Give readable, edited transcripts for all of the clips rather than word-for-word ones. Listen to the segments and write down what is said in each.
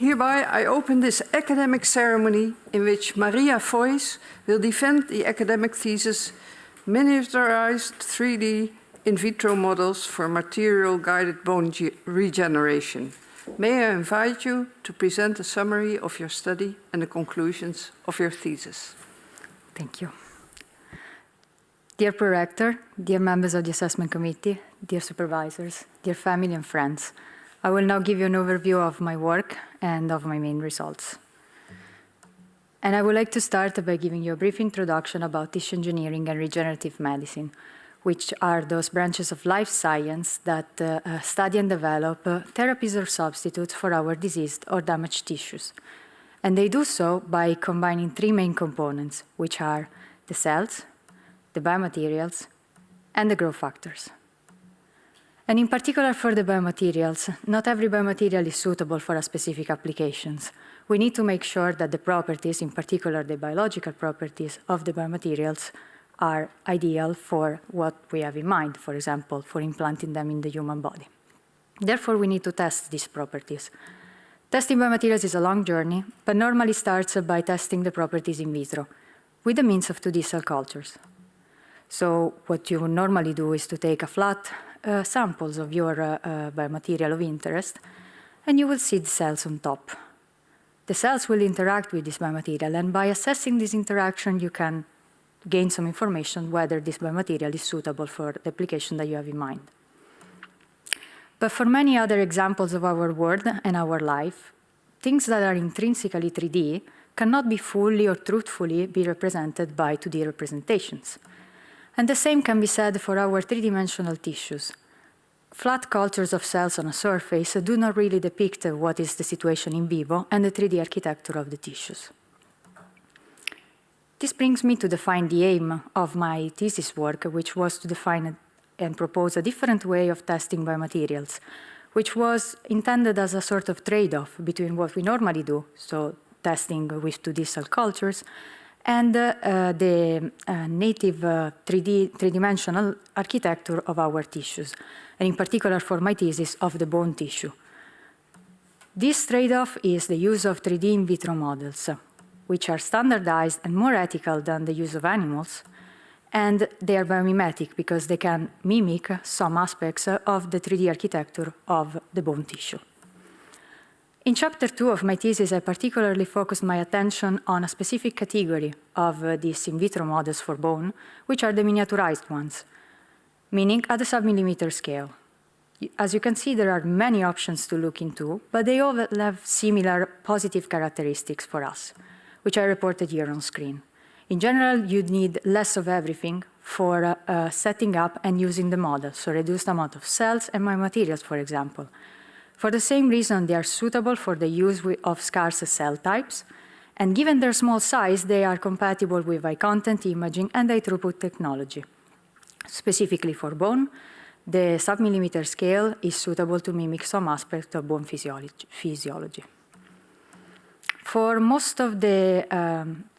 Hereby, I open this academic ceremony in which Gabriella Fois will defend the academic thesis Miniaturized 3D in vitro models for material-guided bone regeneration. May I invite you to present a summary of your study and the conclusions of your thesis. Thank you. Dear Prorector, dear members of the Assessment Committee, dear supervisors, dear family and friends, I will now give you an overview of my work and of my main results. And I would like to start by giving you a brief introduction about tissue engineering and regenerative medicine, which are those branches of life science that study and develop therapies or substitutes for our diseased or damaged tissues. And they do so by combining three main components, which are the cells, the biomaterials, and the growth factors. And in particular for the biomaterials, not every biomaterial is suitable for a specific applications. We need to make sure that the properties, in particular the biological properties of the biomaterials, are ideal for what we have in mind, for example, for implanting them in the human body. Therefore, we need to test these properties. Testing biomaterials is a long journey, but normally starts by testing the properties in vitro with the means of 2D cell cultures. So what you would normally do is to take a flat samples of your biomaterial of interest, and you will see the cells on top. The cells will interact with this biomaterial, and by assessing this interaction, you can gain some information whether this biomaterial is suitable for the application that you have in mind. But for many other examples of our world and our life, things that are intrinsically 3D cannot be fully or truthfully be represented by 2D representations. And the same can be said for our three-dimensional tissues. Flat cultures of cells on a surface do not really depict what is the situation in vivo and the 3D architecture of the tissues. This brings me to define the aim of my thesis work, which was to define and propose a different way of testing biomaterials, which was intended as a sort of trade-off between what we normally do, so testing with 2D cell cultures, and the native three-dimensional architecture of our tissues, and in particular for my thesis of the bone tissue. This trade-off is the use of 3D in vitro models, which are standardized and more ethical than the use of animals, and they are biomimetic because they can mimic some aspects of the 3D architecture of the bone tissue. In chapter 2 of my thesis, I particularly focused my attention on a specific category of these in vitro models for bone, which are the miniaturized ones, meaning at the sub-millimeter scale. As you can see, there are many options to look into, but they all have similar positive characteristics for us, which are reported here on screen. In general, you'd need less of everything for setting up and using the model, so reduced amount of cells and biomaterials, for example. For the same reason, they are suitable for the use of scarce cell types, and given their small size, they are compatible with high-content imaging and high-throughput technology. Specifically for bone, the sub-millimeter scale is suitable to mimic some aspects of bone physiology. For most of the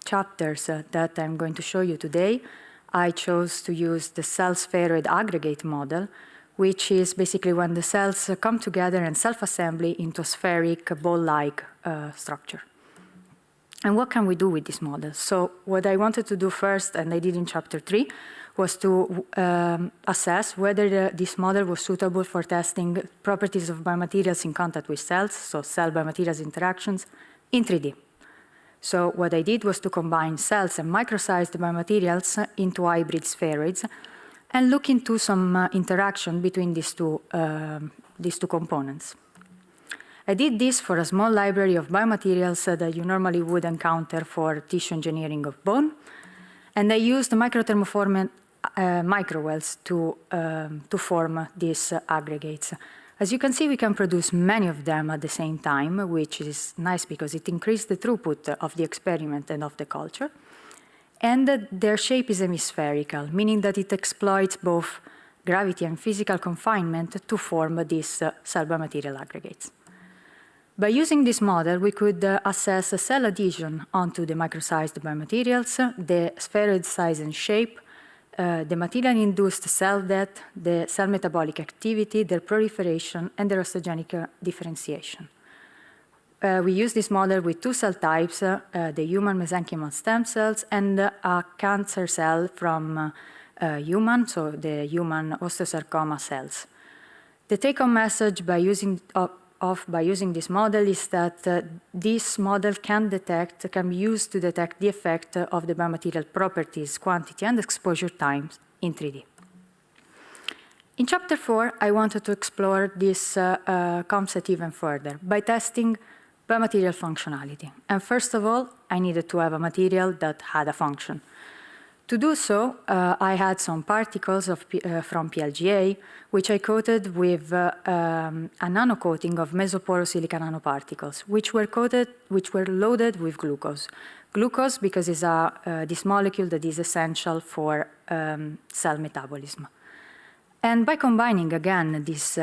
chapters that I'm going to show you today, I chose to use the cell spheroid aggregate model, which is basically when the cells come together and self-assembly into a spheric ball-like structure. And what can we do with this model? So what I wanted to do first, and I did in chapter 3, was to assess whether this model was suitable for testing properties of biomaterials in contact with cells, so cell biomaterials interactions, in 3D. So what I did was to combine cells and micro-sized biomaterials into hybrid spheroids and look into some interaction between these two components. I did this for a small library of biomaterials that you normally would encounter for tissue engineering of bone, and I used microthermoformed microwells to form these aggregates. As you can see, we can produce many of them at the same time, which is nice because it increased the throughput of the experiment and of the culture. And their shape is hemispherical, meaning that it exploits both gravity and physical confinement to form these cell biomaterial aggregates. By using this model, we could assess a cell adhesion onto the micro-sized biomaterials, the spheroid size and shape, the material-induced cell death, the cell metabolic activity, their proliferation, and their osteogenic differentiation. we use this model with two cell types, the human mesenchymal stem cells and a cancer cell from human, so the human osteosarcoma cells. The take-home message by using this model is that this model can be used to detect the effect of the biomaterial properties, quantity, and exposure times in 3D. In chapter 4, I wanted to explore this concept even further by testing biomaterial functionality. And first of all, I needed to have a material that had a function. To do so, I had some particles from PLGA, which I coated with a nanocoating of mesoporous silica nanoparticles, which were loaded with glucose. Glucose because it's this molecule that is essential for cell metabolism. And by combining, again, these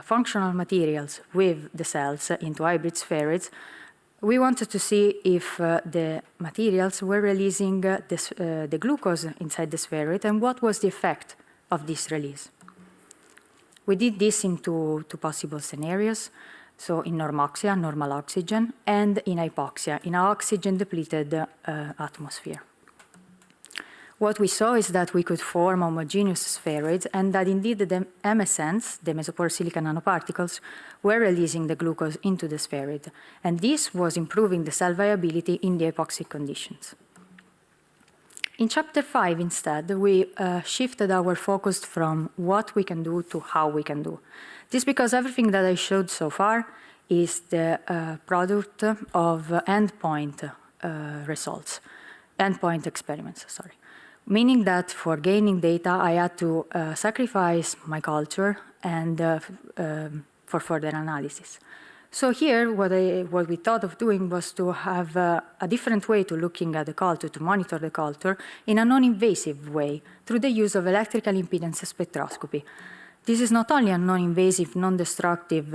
functional materials with the cells into hybrid spheroids, we wanted to see if the materials were releasing the glucose inside the spheroid and what was the effect of this release. We did this in two possible scenarios, so in normoxia, normal oxygen, and in hypoxia, in an oxygen-depleted atmosphere. What we saw is that we could form homogeneous spheroids and that indeed the MSNs, the mesoporous silica nanoparticles, were releasing the glucose into the spheroid. And this was improving the cell viability in the hypoxic conditions. In chapter 5, instead, we shifted our focus from what we can do to how we can do. This because everything that I showed so far is the product of endpoint results, endpoint experiments, sorry. Meaning that for gaining data, I had to sacrifice my culture and for further analysis. So here, what we thought of doing was to have a different way to looking at the culture, to monitor the culture in a non-invasive way through the use of electrical impedance spectroscopy. This is not only a non-invasive, non-destructive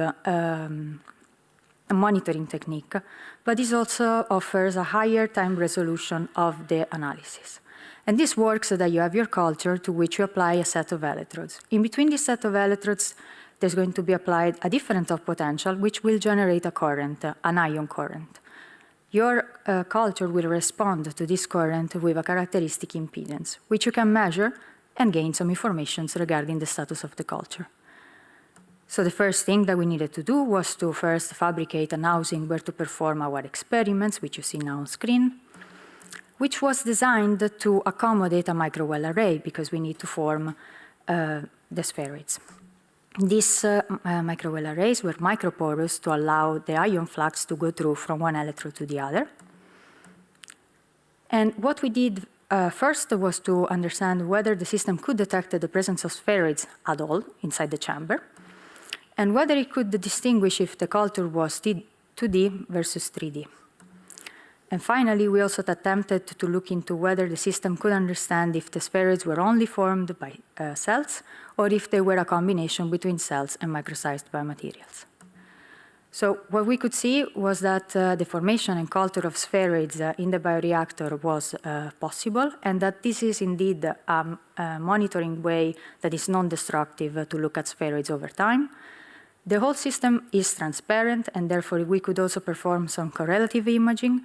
monitoring technique, but this also offers a higher time resolution of the analysis. And this works so that you have your culture to which you apply a set of electrodes. In between this set of electrodes, there's going to be applied a difference of potential, which will generate a current, an ion current. Your culture will respond to this current with a characteristic impedance, which you can measure and gain some information regarding the status of the culture. So the first thing that we needed to do was to first fabricate an housing where to perform our experiments, which you see now on screen, which was designed to accommodate a microwell array because we need to form the spheroids. These microwell arrays were microporous to allow the ion flux to go through from one electrode to the other. And what we did first was to understand whether the system could detect the presence of spheroids at all inside the chamber, and whether it could distinguish if the culture was 2D versus 3D. And finally, we also attempted to look into whether the system could understand if the spheroids were only formed by cells or if they were a combination between cells and micro-sized biomaterials. So what we could see was that the formation and culture of spheroids in the bioreactor was possible, and that this is indeed a monitoring way that is non-destructive to look at spheroids over time. The whole system is transparent, and therefore we could also perform some correlative imaging.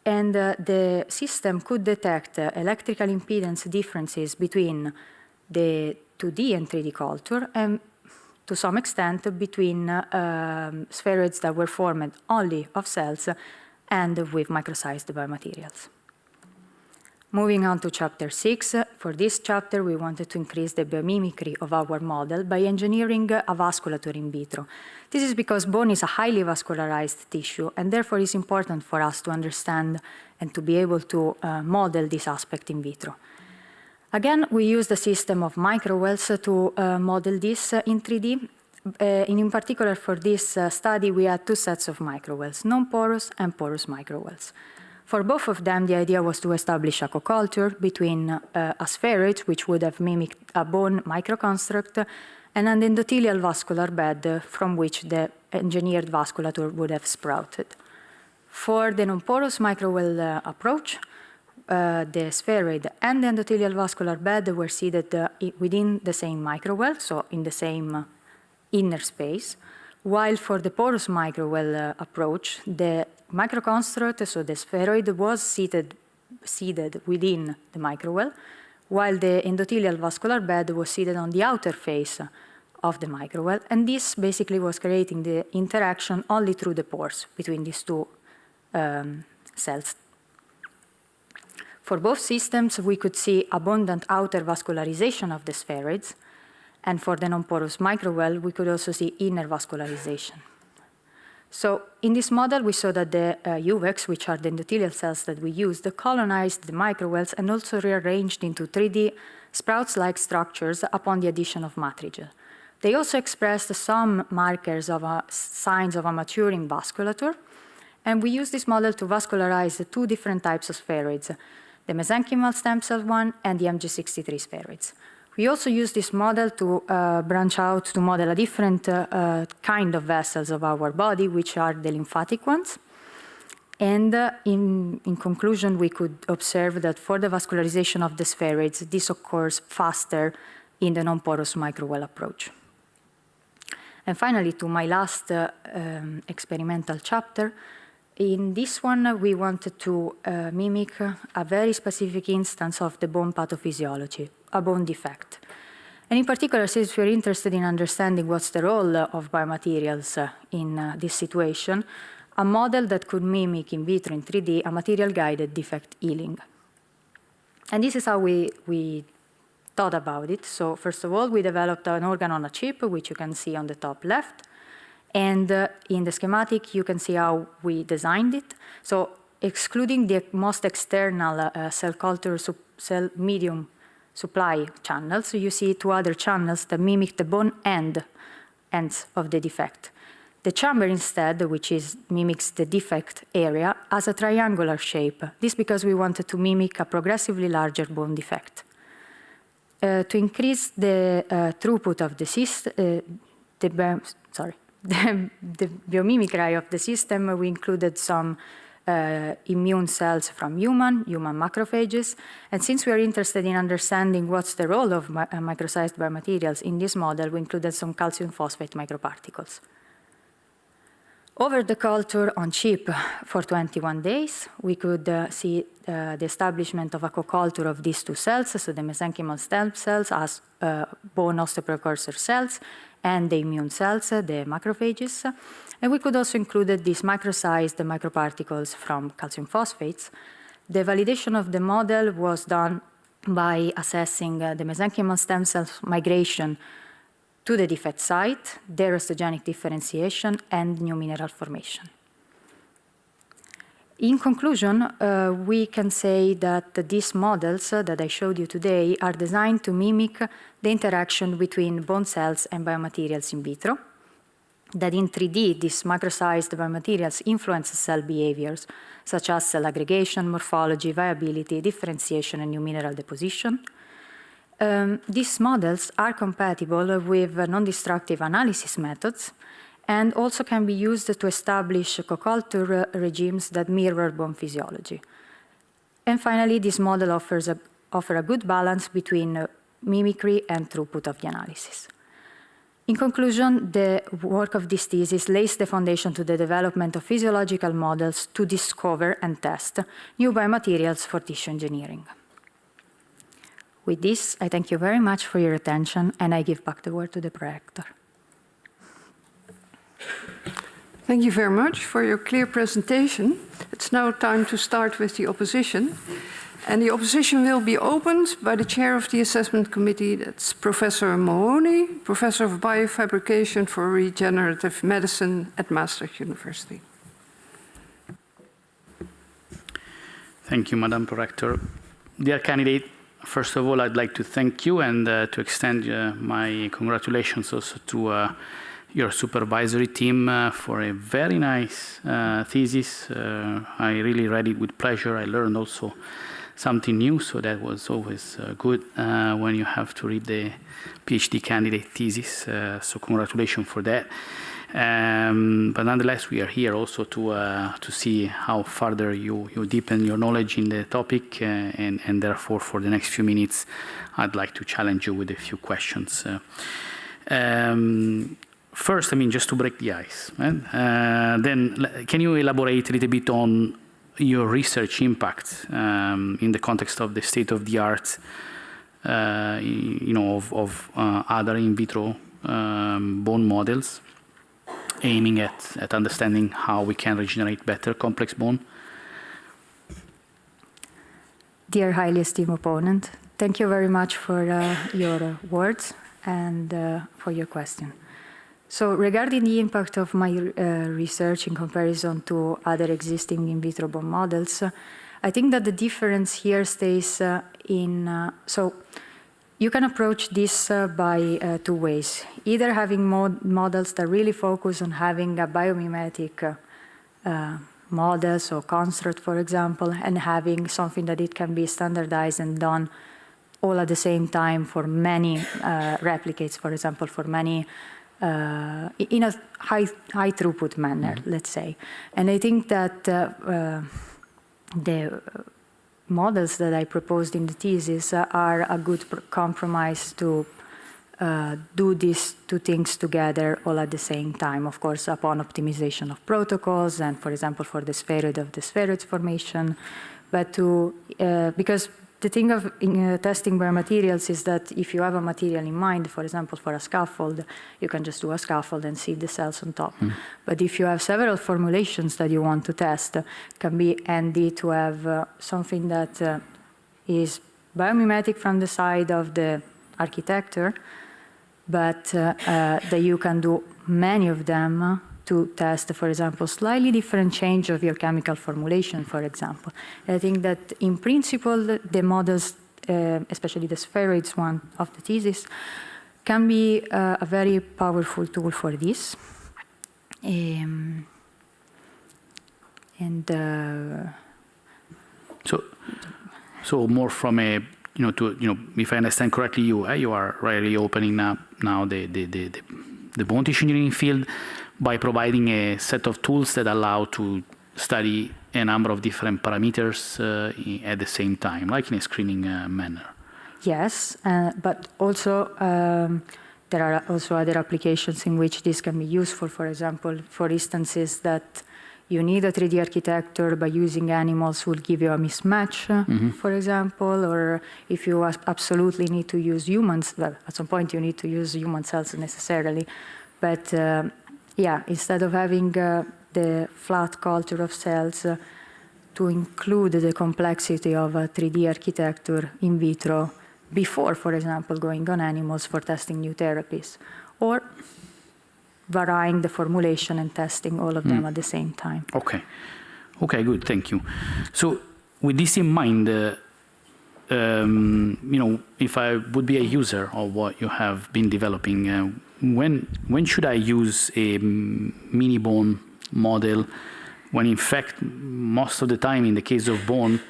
And the system could detect electrical impedance differences between the 2D and 3D culture, and to some extent between spheroids that were formed only of cells and with micro-sized biomaterials. Moving on to chapter 6, for this chapter we wanted to increase the biomimicry of our model by engineering a vasculature in vitro. This is because bone is a highly vascularized tissue, and therefore it's important for us to understand and to be able to model this aspect in vitro. Again, we used a system of microwells to model this in 3D. In particular, for this study, we had two sets of microwells, non-porous and porous microwells. For both of them, the idea was to establish a co-culture between a spheroid, which would have mimicked a bone microconstruct, and an endothelial vascular bed from which the engineered vasculature would have sprouted. For the non-porous microwell approach, the spheroid and the endothelial vascular bed were seated within the same microwell, so in the same inner space, while for the porous microwell approach, the microconstruct, so the spheroid, was seated within the microwell, while the endothelial vascular bed was seated on the outer face of the microwell, and this basically was creating the interaction only through the pores between these two cells. For both systems, we could see abundant outer vascularization of the spheroids, and for the non-porous microwell, we could also see inner vascularization. So in this model, we saw that the UVECs, which are the endothelial cells that we used, colonized the microwells and also rearranged into 3D sprouts-like structures upon the addition of matrigel. They also expressed some markers of signs of a maturing vasculature, and we used this model to vascularize the two different types of spheroids, the mesenchymal stem cell one and the MG63 spheroids. We also used this model to branch out to model a different kind of vessels of our body, which are the lymphatic ones. And in conclusion, we could observe that for the vascularization of the spheroids, this occurs faster in the non-porous microwell approach. And finally, to my last experimental chapter, in this one, we wanted to mimic a very specific instance of the bone pathophysiology, a bone defect. And in particular, since we're interested in understanding what's the role of biomaterials in this situation, a model that could mimic in vitro in 3D a material-guided defect healing. And this is how we thought about it. So first of all, we developed an organ on a chip, which you can see on the top left. And in the schematic, you can see how we designed it. So excluding the most external cell culture cell medium supply channels, so you see two other channels that mimic the bone ends of the defect. The chamber instead, which mimics the defect area, has a triangular shape. This because we wanted to mimic a progressively larger bone defect. To increase the throughput of the system, the biomimicry of the system, we included some immune cells from human macrophages. And since we are interested in understanding what's the role of micro-sized biomaterials in this model, we included some calcium phosphate microparticles. Over the culture on chip for 21 days, we could see the establishment of a co-culture of these two cells, so the mesenchymal stem cells as bone osteoprecursor cells, and the immune cells, the macrophages. And we could also include these micro-sized microparticles from calcium phosphates. The validation of the model was done by assessing the mesenchymal stem cells migration to the defect site, their osteogenic differentiation, and new mineral formation. In conclusion, we can say that these models that I showed you today are designed to mimic the interaction between bone cells and biomaterials in vitro, that in 3D, these micro-sized biomaterials influence cell behaviors, such as cell aggregation, morphology, viability, differentiation, and new mineral deposition. These models are compatible with non-destructive analysis methods and also can be used to establish co-culture regimes that mirror bone physiology. And finally, this model offers a good balance between mimicry and throughput of the analysis. In conclusion, the work of this thesis lays the foundation to the development of physiological models to discover and test new biomaterials for tissue engineering. With this, I thank you very much for your attention, and I give back the word to the prorector. Thank you very much for your clear presentation. It's now time to start with the opposition. And the opposition will be opened by the chair of the assessment committee, that's Professor Mahoney, Professor of Biofabrication for Regenerative Medicine at Maastricht University. Thank you, Madam Prorector. Dear candidate, first of all, I'd like to thank you and to extend my congratulations also to your supervisory team for a very nice thesis. I really read it with pleasure. I learned also something new, so that was always good when you have to read the PhD candidate thesis. So congratulations for that. But nonetheless, we are here also to see how further you deepen your knowledge in the topic, and therefore for the next few minutes, I'd like to challenge you with a few questions. first, I mean, just to break the ice, right? Then can you elaborate a little bit on your research impact in the context of the state-of-the-art, of other in vitro bone models, aiming at understanding how we can regenerate better complex bone? Dear highly esteemed opponent, thank you very much for your words and for your question. So regarding the impact of my research in comparison to other existing in vitro bone models, I think that the difference here stays so you can approach this by two ways. Either having models that really focus on having a biomimetic models or construct, for example, and having something that it can be standardized and done all at the same time for many replicates, for example, for many in a high throughput manner, let's say. And I think that the models that I proposed in the thesis are a good compromise to do these two things together all at the same time, of course, upon optimization of protocols and, for example, for the spheroid formation. But because the thing of testing biomaterials is that if you have a material in mind, for example, for a scaffold, you can just do a scaffold and see the cells on top. But if you have several formulations that you want to test, it can be handy to have something that is biomimetic from the side of the architecture, but that you can do many of them to test, for example, slightly different change of your chemical formulation, for example. And I think that in principle, the models, especially the spheroids one of the thesis, can be a very powerful tool for this. So more from a, if I understand correctly, you are really opening up now the bone tissue engineering field by providing a set of tools that allow to study a number of different parameters at the same time, like in a screening manner. Yes, but also there are also other applications in which this can be useful. For example, for instances that you need a 3D architecture by using animals will give you a mismatch, for example, or if you absolutely need to use humans, well, at some point you need to use human cells necessarily, but yeah, instead of having the flat culture of cells, to include the complexity of a 3D architecture in vitro before, for example, going on animals for testing new therapies, or varying the formulation and testing all of them at the same time. Okay, good, thank you. So with this in mind, if I would be a user of what you have been developing, when should I use a mini bone model when in fact most of the time in the case of bone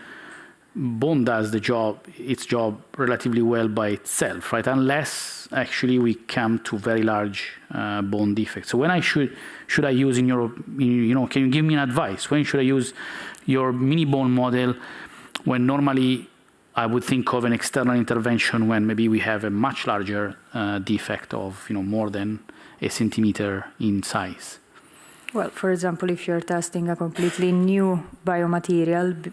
does its job relatively well by itself, right? Unless actually we come to very large bone defects. So when should I use can you give me an advice? When should I use your mini bone model when normally I would think of an external intervention when maybe we have a much larger defect of more than a centimeter in size? Well, for example, if you're testing a completely new biomaterial,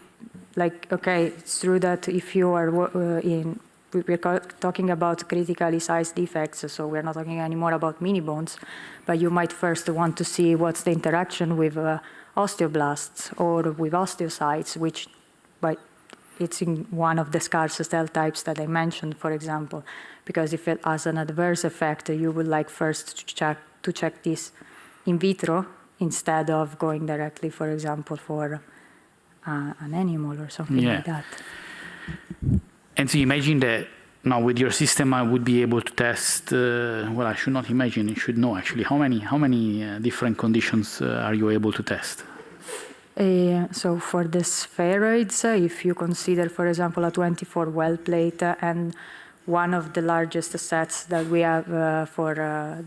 like, okay, it's true that if you are we're talking about critically sized defects, so we're not talking anymore about mini bones, but you might first want to see what's the interaction with osteoblasts or with osteocytes, which it's in one of the scarce cell types that I mentioned, for example, because if it has an adverse effect, you would like first to check this in vitro instead of going directly, for example, for an animal or something like that. And so imagine that now with your system I would be able to test, well, I should not imagine, I should know actually, how many different conditions are you able to test? So for the spheroids, if you consider, for example, a 24 well plate and one of the largest sets that we have for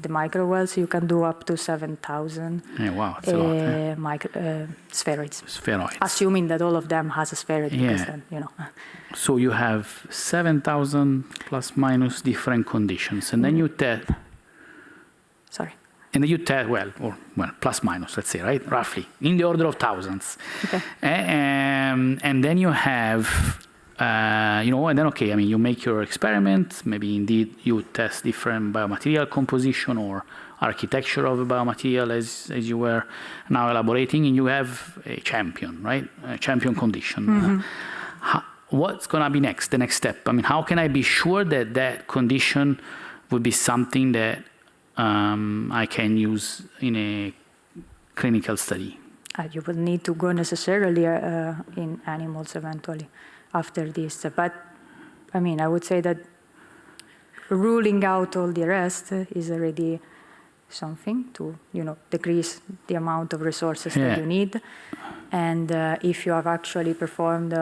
the micro wells, you can do up to 7,000 that's a lot, spheroids. Spheroids. Assuming that all of them has a spheroid, because then, So you have 7,000 plus minus different conditions, and then you test. Sorry. And then you test, well, plus minus, let's say, right? Roughly, in the order of thousands. Okay. And then you have, and then, okay, I mean, you make your experiment. Maybe indeed you test different biomaterial composition or architecture of a biomaterial as you were now elaborating, and you have a champion, right? A champion condition. Mm-hmm. What's going to be next, the next step? I mean, how can I be sure that that condition would be something that I can use in a clinical study? You will need to go necessarily in animals eventually after this. But, I mean, I would say that ruling out all the rest is already something to, decrease the amount of resources that you need. And if you have actually performed,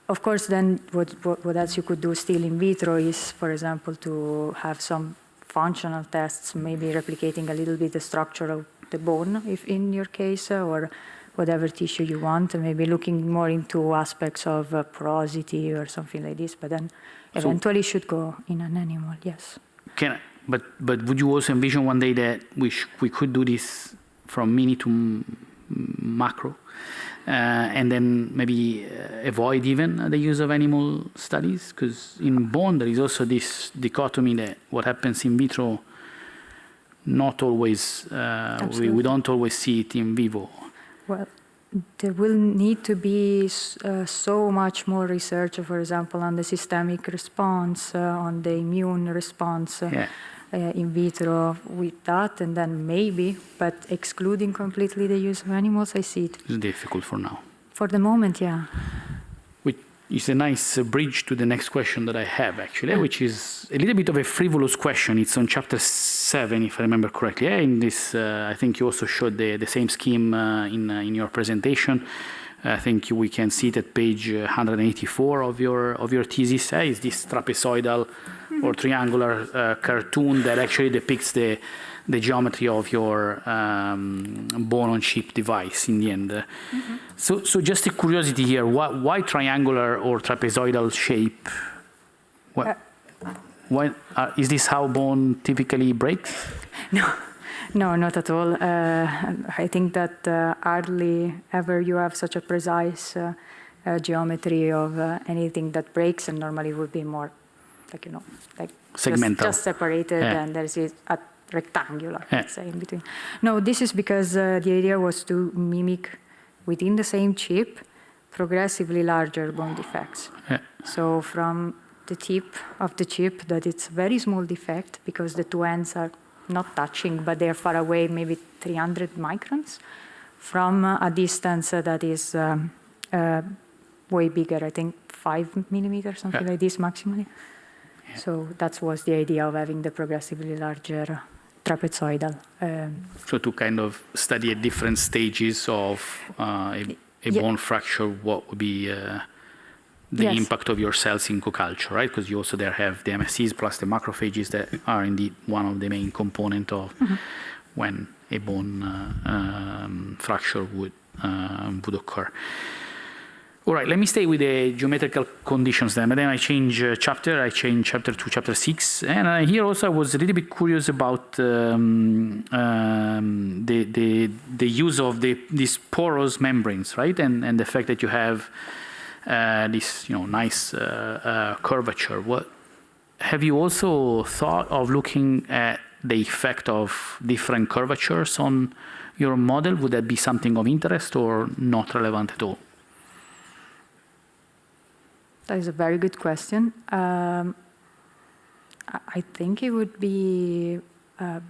of course, then what else you could do still in vitro is, for example, to have some functional tests, maybe replicating a little bit the structure of the bone, if in your case, or whatever tissue you want, and maybe looking more into aspects of porosity or something like this, but then eventually should go in an animal, yes. But would you also envision one day that we could do this from mini to macro, and then maybe avoid even the use of animal studies? Because in bone there is also this dichotomy that what happens in vitro, not always, we don't always see it in vivo. Well, there will need to be so much more research, for example, on the systemic response, on the immune response in vitro with that, and then maybe, but excluding completely the use of animals, I see it. It's difficult for now. For the moment, yeah. Which is a nice bridge to the next question that I have, actually, which is a little bit of a frivolous question. It's on chapter 7, if I remember correctly. In this, I think you also showed the same scheme in your presentation. I think we can see it at page 184 of your thesis. Is this trapezoidal or triangular cartoon that actually depicts the geometry of your bone-on-chip device in the end. So just a curiosity here, why triangular or trapezoidal shape? Why, is this how bone typically breaks? No, not at all. I think that hardly ever you have such a precise geometry of anything that breaks, and normally would be more like segmental, just separated, and there's a rectangular, let's say, in between. No, this is because the idea was to mimic within the same chip progressively larger bone defects. So from the tip of the chip, that it's a very small defect because the two ends are not touching, but they're far away, maybe 300 microns, from a distance that is way bigger, I think 5 millimeters, something like this maximally. So that was the idea of having the progressively larger trapezoidal. So to kind of study at different stages of a bone fracture, what would be the impact of your cells in co-culture, right? Because you also there have the MSCs plus the macrophages that are indeed one of the main components of when a bone fracture would occur. All right, let me stay with the geometrical conditions then, but then I change chapter to chapter 6. And here also I was a little bit curious about the use of these porous membranes, right? And the fact that you have this nice curvature. What have you also thought of looking at the effect of different curvatures on your model? Would that be something of interest or not relevant at all? That is a very good question. I think it would be. I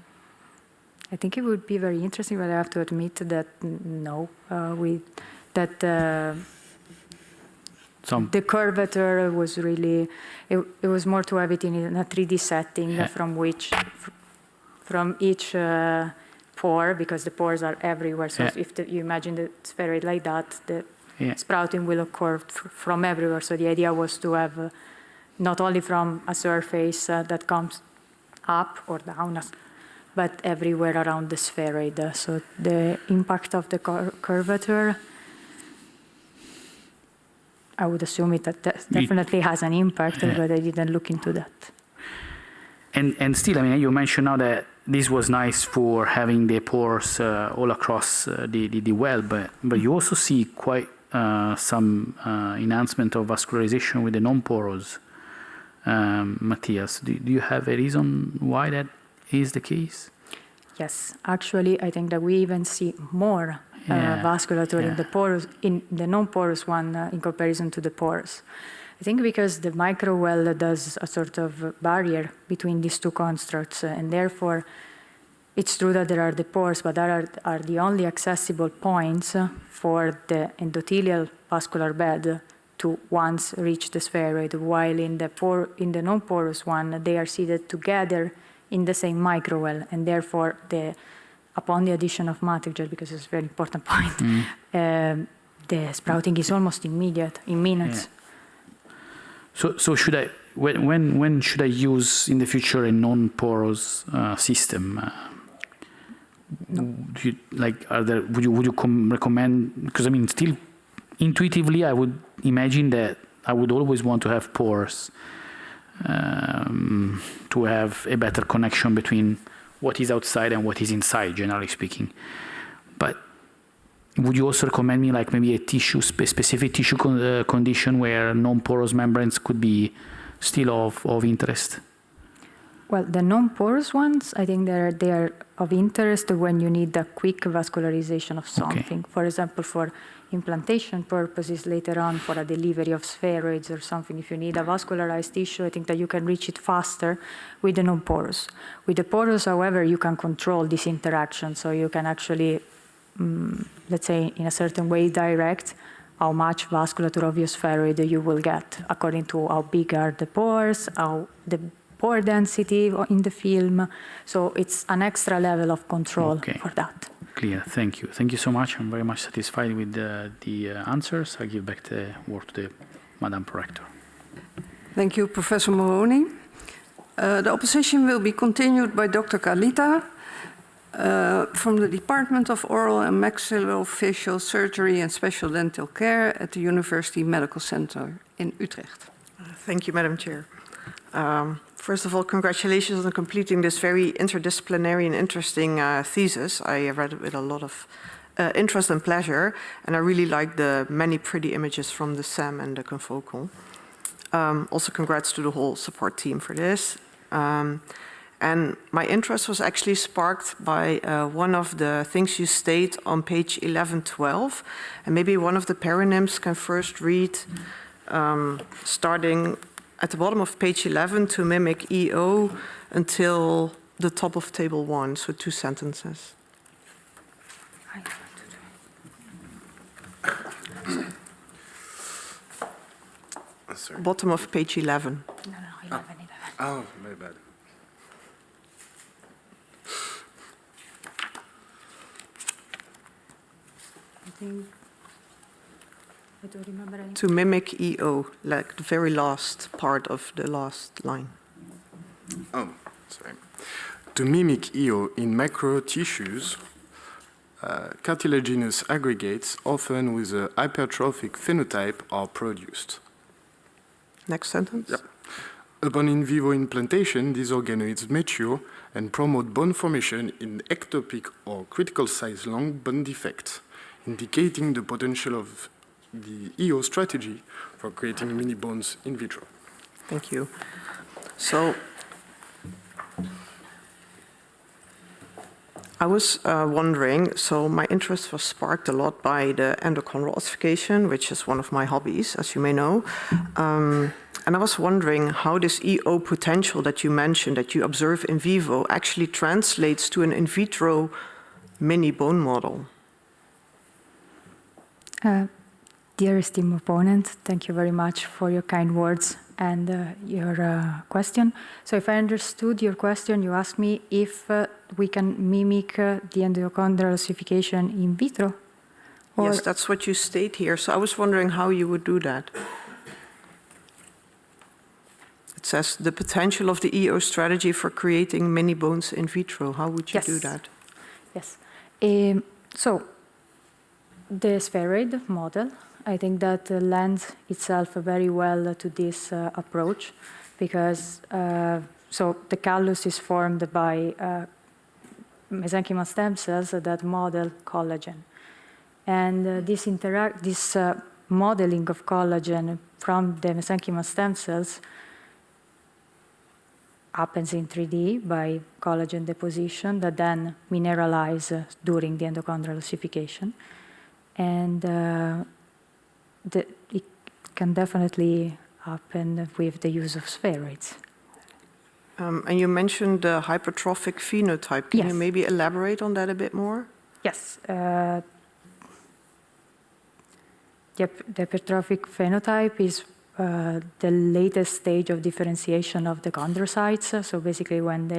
think it would be very interesting, but I have to admit that no, the curvature was really. It was more to have it in a 3D setting from each pore, because the pores are everywhere. So if you imagine the spheroid like that, the sprouting will occur from everywhere. So the idea was to have not only from a surface that comes up or down, but everywhere around the spheroid. So the impact of the curvature, I would assume it definitely has an impact, but I didn't look into that. And still, I mean, you mentioned now that this was nice for having the pores all across the well, but you also see quite some enhancement of vascularization with the non-porous materials. Do you have a reason why that is the case? Yes, actually, I think that we even see more vasculature in the non-porous one in comparison to the porous. I think because the micro well does a sort of barrier between these two constructs, and therefore it's true that there are the pores, but that are the only accessible points for the endothelial vascular bed to once reach the spheroid, while in the non-porous one, they are seated together in the same micro well, and therefore upon the addition of Maastricht gel, because it's a very important point, the sprouting is almost immediate, in minutes. Yeah. So should I, when should I use in the future a non-porous system? Would you recommend? Because I mean, still intuitively, I would imagine that I would always want to have pores to have a better connection between what is outside and what is inside, generally speaking. But would you also recommend me like maybe a specific tissue condition where non-porous membranes could be still of interest? Well, the non-porous ones, I think they are of interest when you need a quick vascularization of something. Okay. For example, for implantation purposes later on, for a delivery of spheroids or something. If you need a vascularized tissue, I think that you can reach it faster with the non-porous. With the porous, however, you can control this interaction, so you can actually let's say, in a certain way, direct how much vasculature of your spheroid you will get according to how big are the pores, how the pore density in the film. So it's an extra level of control for that. Clear. Thank you. Thank you so much. I'm very much satisfied with the answers. I give back the word to the Madam Prorector. Thank you, Professor Moroni. The opposition will be continued by Dr. Kalita, from the Department of Oral and Maxillofacial Surgery and Special Dental Care at the University Medical Center in Utrecht. Thank you, Madam Chair. First of all, congratulations on completing this very interdisciplinary and interesting thesis. I read it with a lot of interest and pleasure, and I really like the many pretty images from the SEM and the confocal. Also, congrats to the whole support team for this. And my interest was actually sparked by one of the things you state on page 1112. And maybe one of the paronyms can first read, starting at the bottom of page 11 to mimic EO until the top of table 1, so 2 sentences. Sorry. Bottom of page 11. No, 11. Oh, very bad. I don't remember anything. To mimic EO, like the very last part of the last line. Oh, sorry. To mimic EO in macro tissues, cartilaginous aggregates, often with a hypertrophic phenotype, are produced. Next sentence. Yep. Upon in vivo implantation, these organoids mature and promote bone formation in ectopic or critical size long bone defects, indicating the potential of the EO strategy for creating mini bones in vitro. Thank you. So I was wondering, so my interest was sparked a lot by the endochondral ossification, which is one of my hobbies, as you may know. And I was wondering how this EO potential that you mentioned, that you observe in vivo, actually translates to an in vitro mini bone model. Dear esteemed opponent, thank you very much for your kind words and your question. So if I understood your question, you asked me if we can mimic the endochondral ossification in vitro? Or Yes, that's what you state here. So I was wondering how you would do that. It says the potential of the EO strategy for creating mini bones in vitro. How would you do that? Yes. So the spheroid model, I think that lends itself very well to this approach because so the callus is formed by mesenchymal stem cells that model collagen. And this modeling of collagen from the mesenchymal stem cells happens in 3D by collagen deposition that then mineralize during the endochondral ossification. And it can definitely happen with the use of spheroids. And you mentioned the hypertrophic phenotype. Can you maybe elaborate on that a bit more? Yes. The hypertrophic phenotype is the latest stage of differentiation of the chondrocytes. So basically when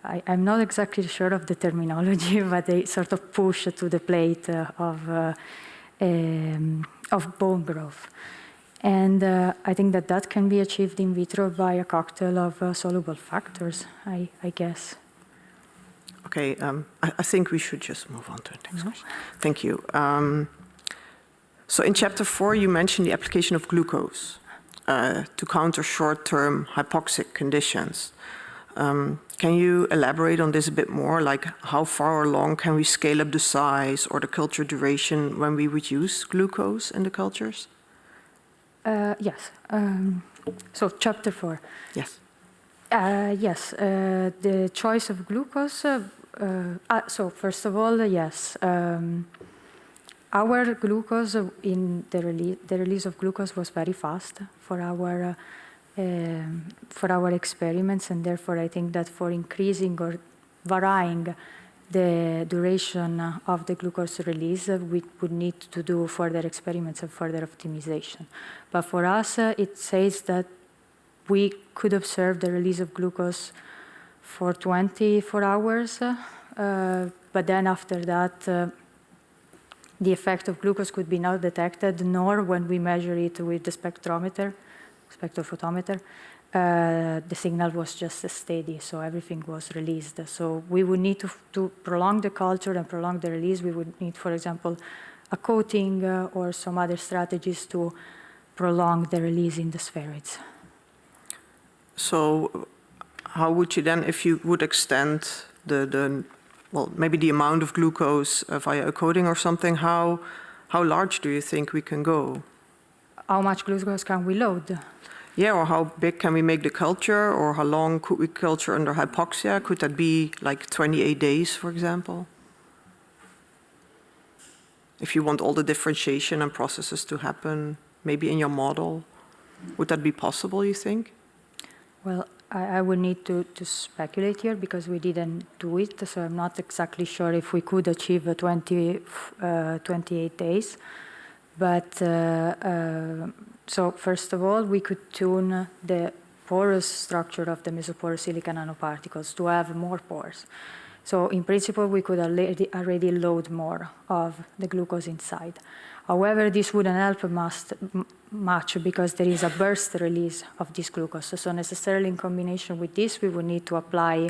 I'm not exactly sure of the terminology, but they sort of push to the plate of bone growth. And I think that can be achieved in vitro by a cocktail of soluble factors, I guess. Okay, I think we should just move on to the next question. Thank you. So in chapter 4, you mentioned the application of glucose to counter short-term hypoxic conditions. Can you elaborate on this a bit more? Like how far along can we scale up the size or the culture duration when we would use glucose in the cultures? Yes. So chapter 4. Yes. Yes. The choice of glucose. So first of all, yes. Our glucose in the release of glucose was very fast for our experiments, and therefore I think that for increasing or varying the duration of the glucose release, we would need to do further experiments and further optimization. But for us, it says that we could observe the release of glucose for 24 hours, but then after that, the effect of glucose could be not detected, nor when we measure it with the spectrophotometer, the signal was just steady, so everything was released. So we would need to prolong the culture and prolong the release. We would need, for example, a coating or some other strategies to prolong the release in the spheroids. So how would you then, if you would extend maybe the amount of glucose via a coating or something, how large do you think we can go? How much glucose can we load? Yeah, or how big can we make the culture, or how long could we culture under hypoxia? Could that be like 28 days, for example? If you want all the differentiation and processes to happen, maybe in your model, would that be possible, you think? Well, I would need to speculate here because we didn't do it, so I'm not exactly sure if we could achieve 28 days. But so first of all, we could tune the porous structure of the mesoporous silica nanoparticles to have more pores. So in principle, we could already load more of the glucose inside. However, this wouldn't help much because there is a burst release of this glucose. So necessarily in combination with this, we would need to apply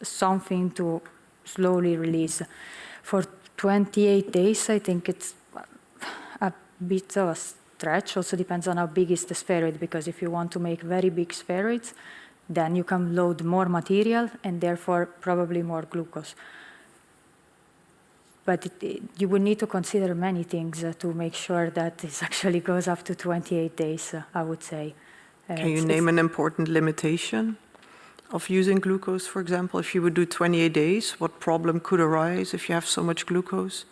something to slowly release. For 28 days, I think it's a bit of a stretch. Also depends on how big is the spheroid, because if you want to make very big spheroids, then you can load more material and therefore probably more glucose. But you would need to consider many things to make sure that this actually goes up to 28 days, I would say. Can you name an important limitation of using glucose, for example? If you would do 28 days, what problem could arise if you have so much glucose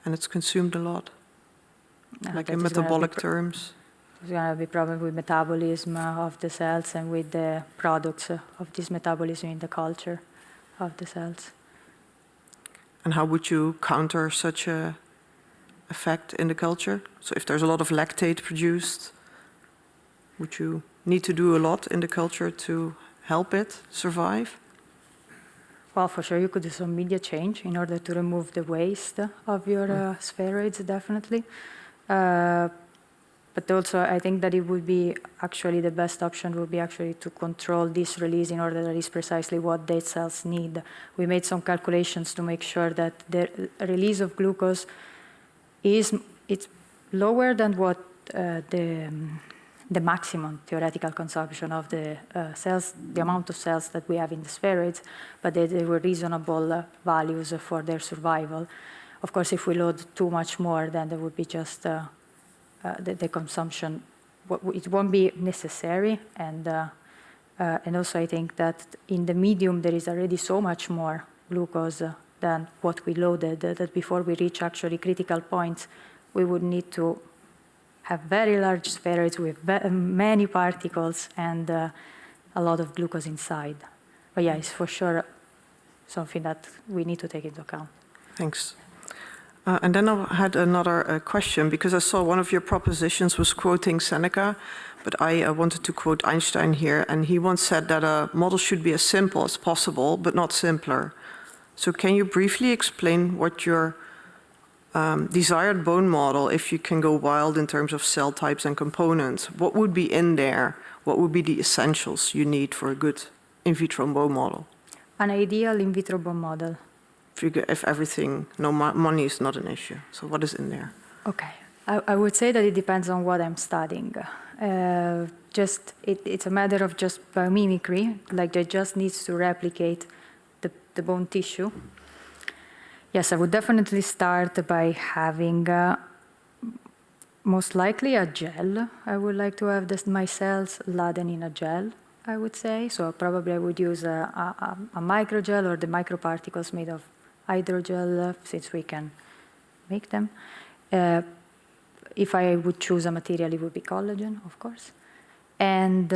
and it's consumed a lot? Like in metabolic terms? There's going to be problem with metabolism of the cells and with the products of this metabolism in the culture of the cells. And how would you counter such an effect in the culture? So if there's a lot of lactate produced, would you need to do a lot in the culture to help it survive? Well, for sure, you could do some media change in order to remove the waste of your spheroids, definitely. But also, I think that it would be actually the best option would be actually to control this release in order that is precisely what the cells need. We made some calculations to make sure that the release of glucose it's lower than what the the maximum theoretical consumption of the cells, the amount of cells that we have in the spheroids, but they were reasonable values for their survival. Of course, if we load too much more, then there would be just the consumption. It won't be necessary, and also I think that in the medium there is already so much more glucose than what we loaded, that before we reach actually critical points, we would need to have very large spheroids with many particles and a lot of glucose inside. But yeah, it's for sure something that we need to take into account. Thanks. And then I had another question, because I saw one of your propositions was quoting Seneca, but I wanted to quote Einstein here, and he once said that a model should be as simple as possible, but not simpler. So can you briefly explain what your desired bone model, if you can go wild in terms of cell types and components, what would be in there? What would be the essentials you need for a good in vitro bone model? An ideal in vitro bone model. If everything, no money is not an issue. So what is in there? Okay, I would say that it depends on what I'm studying. It's a matter of just biomimicry, like it just needs to replicate the bone tissue. Yes, I would definitely start by having most likely a gel. I would like to have my cells laden in a gel, I would say. So probably I would use a microgel or the microparticles made of hydrogel, since we can make them. If I would choose a material, it would be collagen, of course. And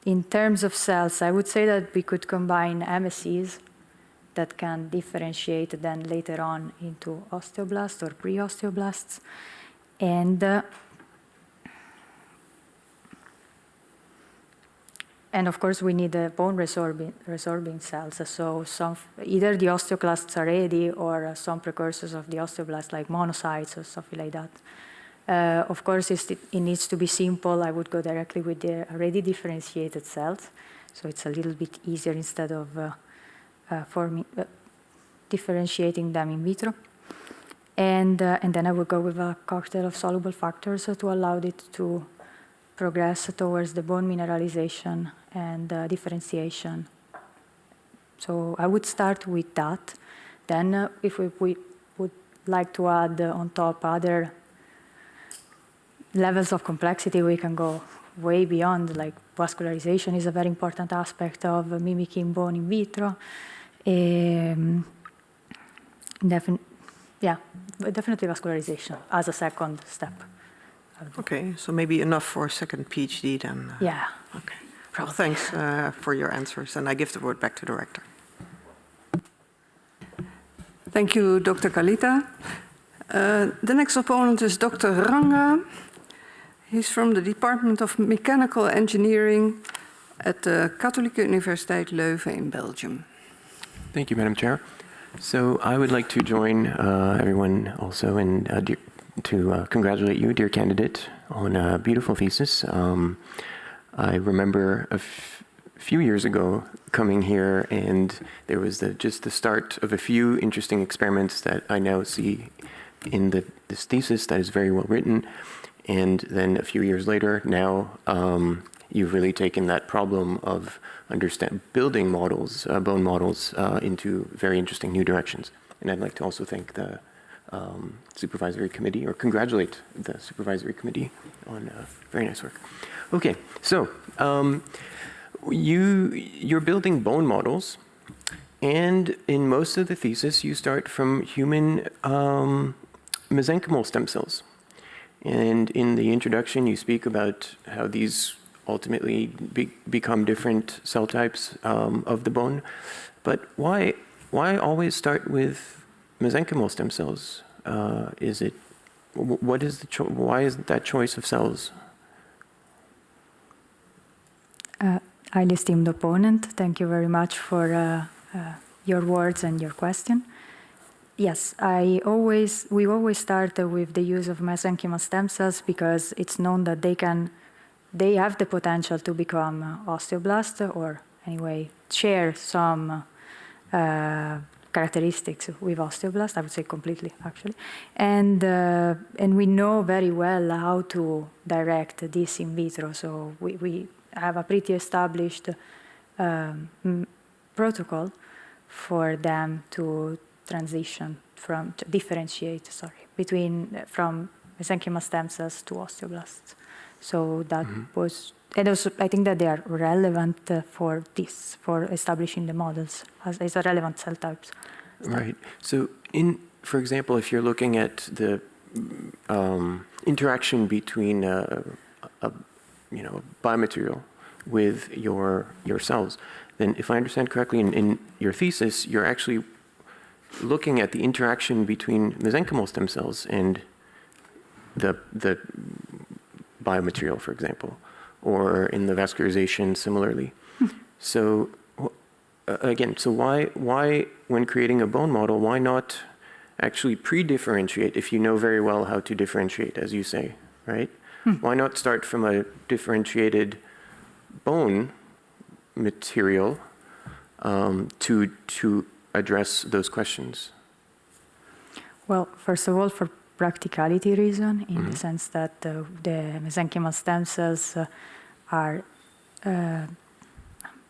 in terms of cells, I would say that we could combine MSCs that can differentiate then later on into osteoblasts or pre-osteoblasts. And of course, we need bone resorbing cells. So either the osteoclasts are ready or some precursors of the osteoblasts, like monocytes or something like that. Of course, it needs to be simple. I would go directly with the already differentiated cells. So it's a little bit easier instead of differentiating them in vitro. And then I would go with a cocktail of soluble factors to allow it to progress towards the bone mineralization and differentiation. So I would start with that. Then if we would like to add on top other levels of complexity, we can go way beyond, like vascularization is a very important aspect of mimicking bone in vitro. Definitely vascularization as a second step. Okay, so maybe enough for a second PhD then. Yeah. Okay. Well, thanks for your answers, and I give the word back to the rector. Thank you, Dr. Kalita. The next opponent is Dr. Ranga. He's from the Department of Mechanical Engineering at the Katholieke Universiteit Leuven in Belgium. Thank you, Madam Chair. So I would like to join everyone also in to congratulate you, dear candidate, on a beautiful thesis. I remember a few years ago coming here, and there was just the start of a few interesting experiments that I now see in this thesis that is very well written. And then a few years later, now you've really taken that problem of building models, bone models, into very interesting new directions. And I'd like to also thank the supervisory committee, or congratulate the supervisory committee on very nice work. Okay, so you're building bone models, and in most of the thesis you start from human mesenchymal stem cells. And in the introduction you speak about how these ultimately become different cell types of the bone. But why always start with mesenchymal stem cells? Why is that choice of cells? Highly esteemed opponent, thank you very much for your words and your question. Yes, we always start with the use of mesenchymal stem cells because it's known that they have the potential to become osteoblasts, or anyway share some characteristics with osteoblasts, I would say completely, actually. And we know very well how to direct this in vitro. So we have a pretty established protocol for them to differentiate from mesenchymal stem cells to osteoblasts. So that was, and also I think that they are relevant for this, for establishing the models as a relevant cell types. Right. So for example, if you're looking at the interaction between a biomaterial with your cells, then if I understand correctly, in your thesis, you're actually looking at the interaction between mesenchymal stem cells and the biomaterial, for example, or in the vascularization similarly. So again, so why when creating a bone model, why not actually pre-differentiate if you know very well how to differentiate, as you say, right? Why not start from a differentiated bone material to address those questions? Well, first of all, for practicality reason, in the sense that the mesenchymal stem cells are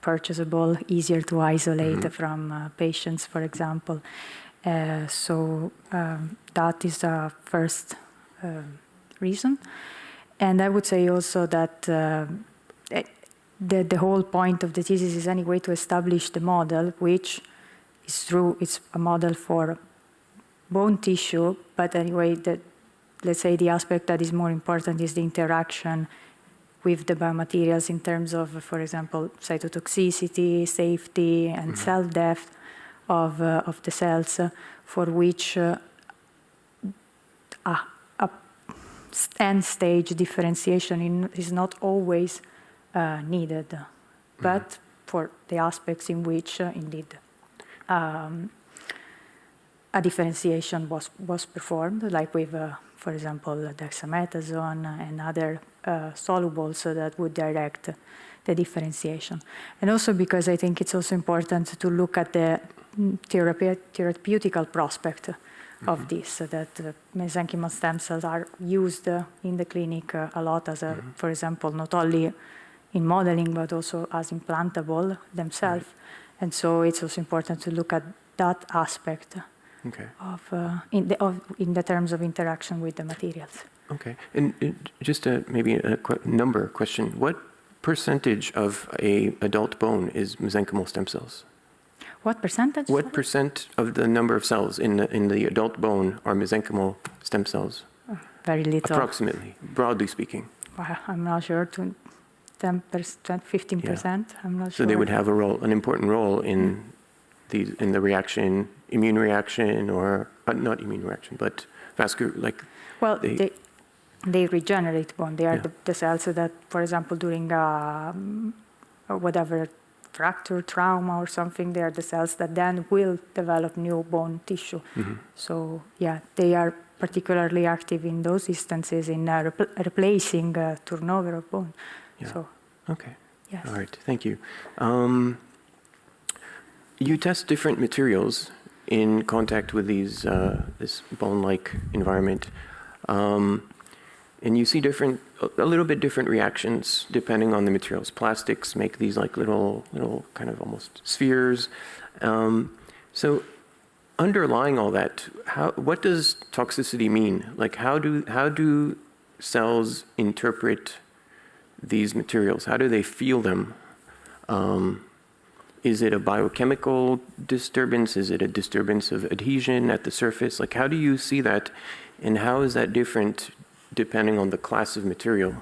purchasable, easier to isolate from patients, for example. So that is the first reason. And I would say also that the whole point of the thesis is anyway to establish the model, which is true, it's a model for bone tissue, but anyway, let's say the aspect that is more important is the interaction with the biomaterials in terms of, for example, cytotoxicity, safety, and cell death of the cells, for which a end-stage differentiation is not always needed, but for the aspects in which, indeed, a differentiation was performed, like with, for example, dexamethasone and other solubles, so that would direct the differentiation. And also because I think it's also important to look at the therapeutical prospect of this, so that mesenchymal stem cells are used in the clinic a lot as a, for example, not only in modeling, but also as implantable themselves. And so it's also important to look at that aspect in the terms of interaction with the materials. Okay, and just maybe a number question. What percentage of an adult bone is mesenchymal stem cells? What percentage? What percent of the number of cells in the adult bone are mesenchymal stem cells? Very little. Approximately, broadly speaking. I'm not sure, 10%, 15%, I'm not sure. So they would have an important role in the reaction, immune reaction, or not immune reaction, but vascular, like. Well, they regenerate bone. They are the cells that, for example, during whatever fracture, trauma, or something, they are the cells that then will develop new bone tissue. So they are particularly active in those instances in replacing turnover of bone. So, okay. Yes. All right. Thank you. You test different materials in contact with these this bone-like environment, and you see a little bit different reactions depending on the materials. Plastics make these like little kind of almost spheres. So underlying all that, what does toxicity mean? Like how do cells interpret these materials? How do they feel them? Is it a biochemical disturbance? Is it a disturbance of adhesion at the surface? Like how do you see that, and how is that different depending on the class of material?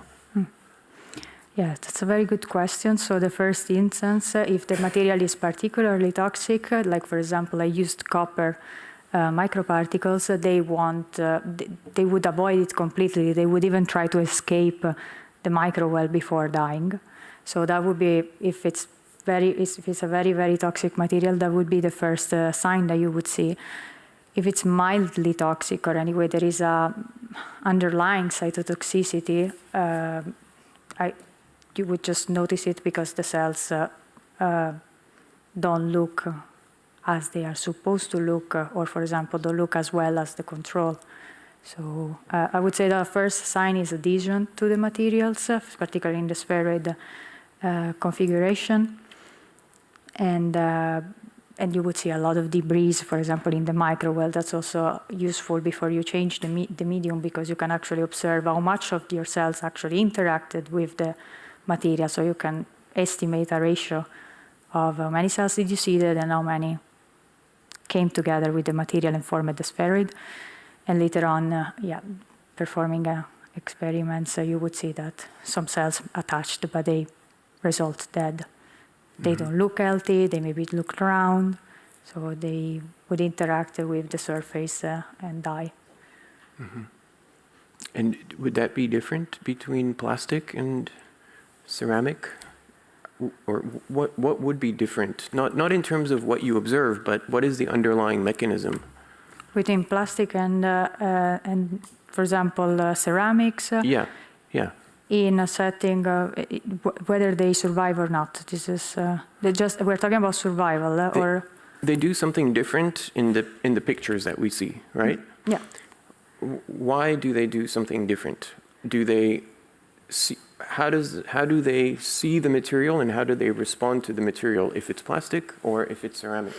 Yeah, that's a very good question. So the first instance, if the material is particularly toxic, like for example, I used copper microparticles, they would avoid it completely. They would even try to escape the microwell before dying. So that would be, if it's a very, very toxic material, that would be the first sign that you would see. If it's mildly toxic, or anyway there is a underlying cytotoxicity, you would just notice it because the cells don't look as they are supposed to look, or for example, don't look as well as the control. So I would say the first sign is adhesion to the materials, particularly in the spheroid configuration. And you would see a lot of debris, for example, in the microwell. That's also useful before you change the medium, because you can actually observe how much of your cells actually interacted with the material. So you can estimate a ratio of how many cells did you seeded and how many came together with the material and formed the spheroid. And later on, performing experiments, you would see that some cells attached, but they result dead. They don't look healthy, they maybe look round, so they would interact with the surface and die. Mm-hmm. And would that be different between plastic and ceramic? Or what would be different? Not in terms of what you observe, but what is the underlying mechanism? Within plastic and for example, ceramics? Yeah. In a setting, whether they survive or not. This is we're talking about survival, or they do something different in the pictures that we see, right? Yeah. Why do they do something different? Do they see? How do they see the material, and how do they respond to the material? If it's plastic or if it's ceramic,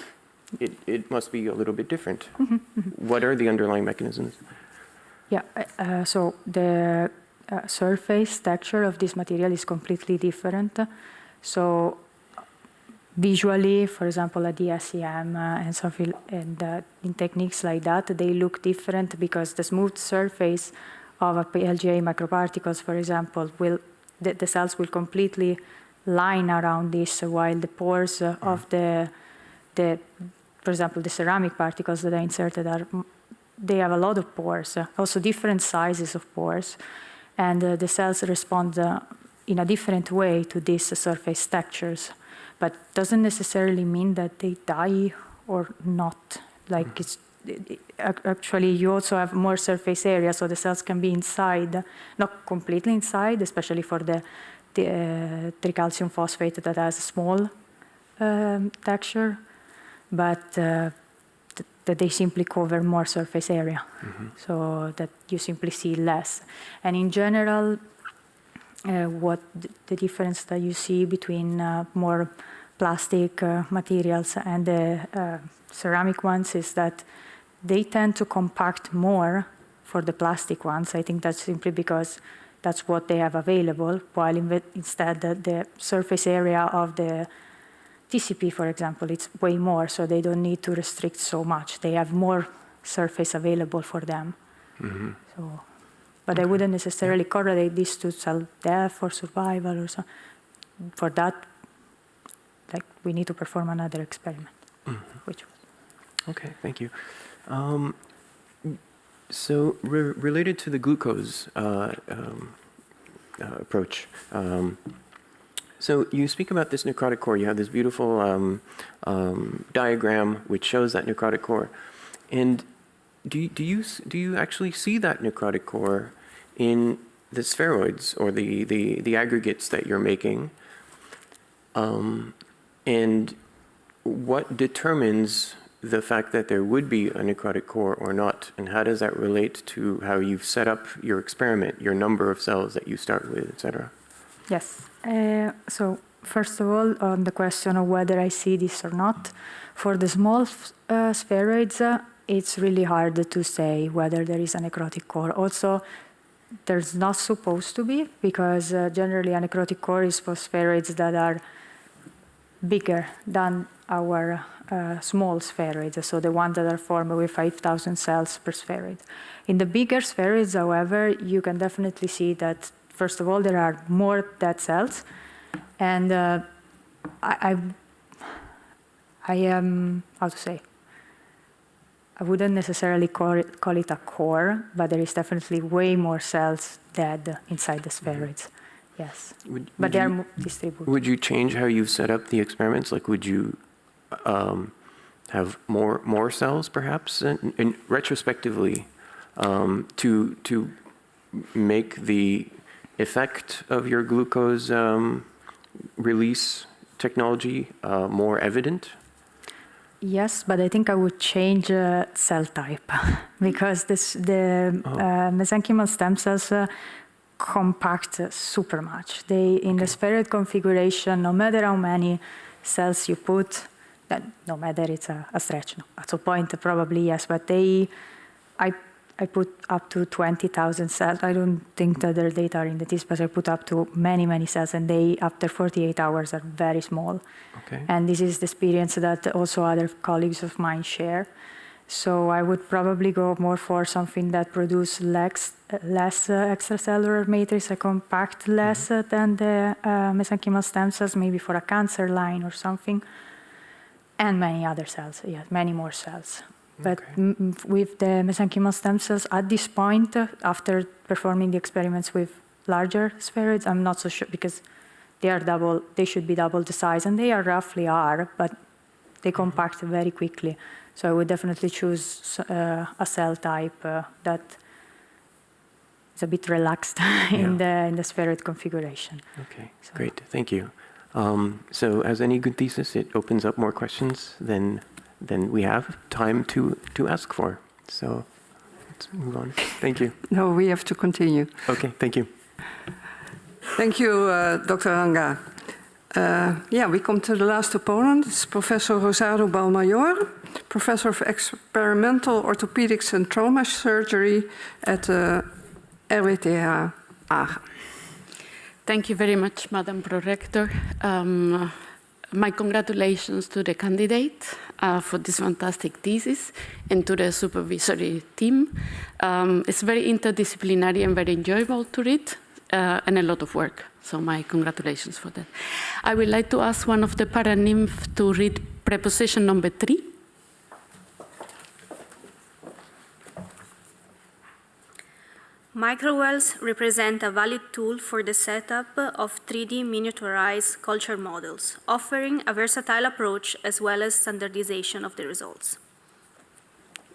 it must be a little bit different. Mm-hmm, mm-hmm. What are the underlying mechanisms? Yeah. So the surface texture of this material is completely different. So visually, for example, at the SEM and in techniques like that, they look different because the smooth surface of a PLGA microparticles, for example, the cells will completely line around this, while the pores of the for example, the ceramic particles that are inserted they have a lot of pores, also different sizes of pores. And the cells respond in a different way to these surface textures, but doesn't necessarily mean that they die or not. Like actually, you also have more surface area, so the cells can be inside, not completely inside, especially for the tricalcium phosphate that has a small texture, but that they simply cover more surface area, so that you simply see less. And in general, what the difference that you see between more plastic materials and the ceramic ones is that they tend to compact more for the plastic ones. I think that's simply because that's what they have available, while instead the surface area of the TCP, for example, it's way more, so they don't need to restrict so much. They have more surface available for them. Mm-hmm. So, but I wouldn't necessarily correlate this to cell death or survival or so. For that, like, we need to perform another experiment. Mm-hmm. Okay, thank you. So related to the glucose approach, so you speak about this necrotic core. You have this beautiful diagram which shows that necrotic core. And do you actually see that necrotic core in the spheroids or the aggregates that you're making? And what determines the fact that there would be a necrotic core or not? And how does that relate to how you've set up your experiment, your number of cells that you start with, et cetera? Yes. So first of all, on the question of whether I see this or not, for the small spheroids, it's really hard to say whether there is a necrotic core. Also, there's not supposed to be, because generally a necrotic core is for spheroids that are bigger than our small spheroids, so the ones that are formed with 5,000 cells per spheroid. In the bigger spheroids, however, you can definitely see that, first of all, there are more dead cells, and I am, how to say, I wouldn't necessarily call it a core, but there is definitely way more cells dead inside the spheroids. Yes, but they are distributed. Would you change how you've set up the experiments? Like, would you have more cells, perhaps, and retrospectively, to make the effect of your glucose release technology more evident? Yes, but I think I would change cell type because the mesenchymal stem cells compact super much. They in the spheroid configuration, no matter how many cells you put, no matter it's a stretch. No, at some point probably yes, but I put up to 20,000 cells. I don't think that their data are in the TIS, but I put up to many cells, and they, after 48 hours, are very small. Okay. And this is the experience that also other colleagues of mine share. So I would probably go more for something that produces less extracellular matrix, compact less than the mesenchymal stem cells, maybe for a cancer line or something, and many other cells, yes, many more cells. But with the mesenchymal stem cells, at this point, after performing the experiments with larger spheroids, I'm not so sure because they should be double the size, and they roughly are, but they compact very quickly. So I would definitely choose a cell type that is a bit relaxed in the spheroid configuration. Okay, so. Great, thank you. So as any good thesis, it opens up more questions than we have time to ask for. So let's move on. Thank you. No, we have to continue. Okay, thank you. Thank you, Dr. Ranga. We come to the last opponent. It's Professor Rosado Balmayor, Professor of Experimental Orthopedics and Trauma Surgery at RWTH Aachen. Thank you very much, Madam Prorector. My congratulations to the candidate for this fantastic thesis and to the supervisory team. It's very interdisciplinary and very enjoyable to read and a lot of work. So my congratulations for that. I would like to ask one of the para-nymph to read preposition number 3. Microwells represent a valid tool for the setup of 3D miniaturized culture models, offering a versatile approach as well as standardization of the results.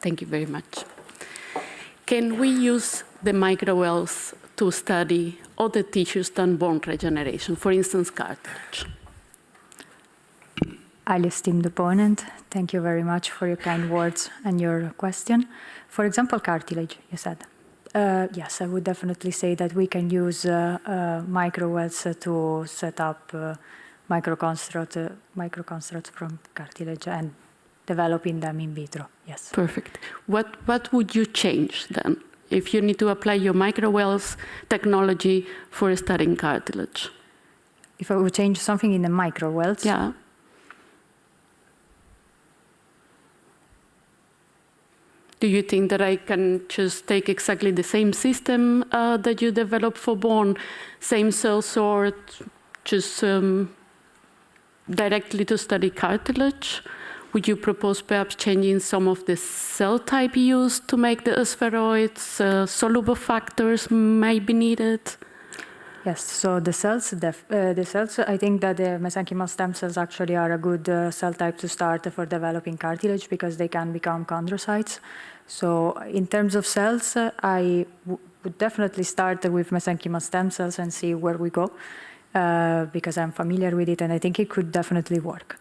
Thank you very much. Can we use the microwells to study other tissues than bone regeneration, for instance, cartilage? Highly esteemed opponent, thank you very much for your kind words and your question. For example, cartilage, you said. Yes, I would definitely say that we can use microwells to set up microconstructs from cartilage and developing them in vitro, yes. Perfect. What would you change then if you need to apply your microwells technology for studying cartilage? If I would change something in the microwells? Yeah. Do you think that I can just take exactly the same system that you developed for bone, same cell sort, just directly to study cartilage? Would you propose perhaps changing some of the cell type used to make the spheroids? Soluble factors may be needed? Yes, so the cells, I think that the mesenchymal stem cells actually are a good cell type to start for developing cartilage because they can become chondrocytes. So in terms of cells, I would definitely start with mesenchymal stem cells and see where we go because I'm familiar with it and I think it could definitely work.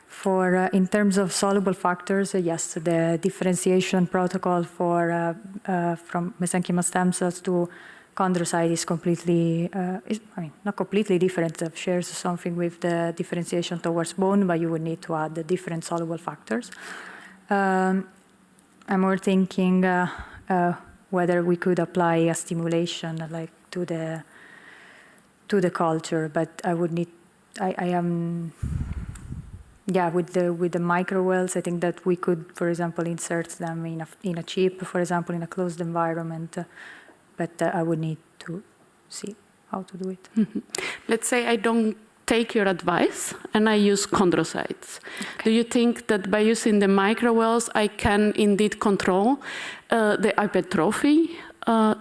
For in terms of soluble factors, yes, the differentiation protocol for from mesenchymal stem cells to chondrocyte is completely, not completely different. It shares something with the differentiation towards bone, but you would need to add the different soluble factors. I'm more thinking whether we could apply a stimulation like to the culture, but I would need. With the microwells, I think that we could, for example, insert them in a chip, for example, in a closed environment. But I would need to see how to do it. Mm-hmm. Let's say I don't take your advice and I use chondrocytes. Okay. Do you think that by using the microwells, I can indeed control the hypertrophy?